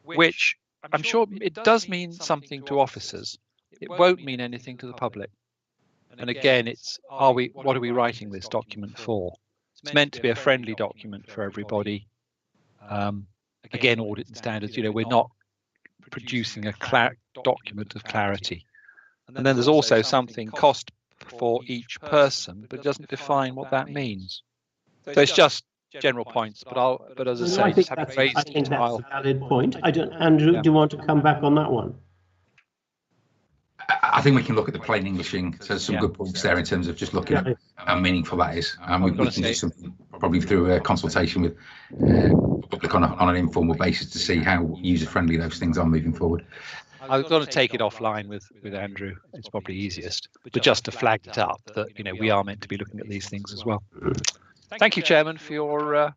which I'm sure it does mean something to officers. It won't mean anything to the public. And again, it's what are we writing this document for? It's meant to be a friendly document for everybody. Again, audit and standards, we're not producing a document of clarity. And then there's also something cost for each person, but it doesn't define what that means. So it's just general points, but as I say,
I think that's a valid point. Andrew, do you want to come back on that one?
I think we can look at the plain Englishing. So there's some good points there in terms of just looking at how meaningful that is. We can do something probably through a consultation with the public on an informal basis to see how user-friendly those things are moving forward.
I was going to take it offline with Andrew. It's probably easiest, but just to flag it up that we are meant to be looking at these things as well. Thank you, Chairman, for your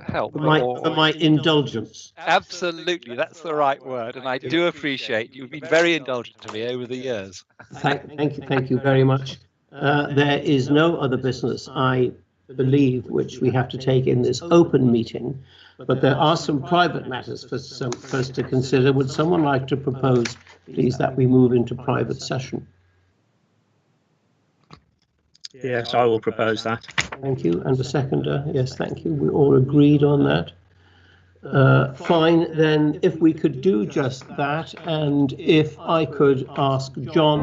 help.
For my indulgence.
Absolutely, that's the right word, and I do appreciate you've been very indulgent to me over the years.
Thank you very much. There is no other business, I believe, which we have to take in this open meeting, but there are some private matters for us to consider. Would someone like to propose, please, that we move into private session?
Yes, I will propose that.
Thank you. And the seconder? Yes, thank you. We all agreed on that. Fine, then if we could do just that, and if I could ask John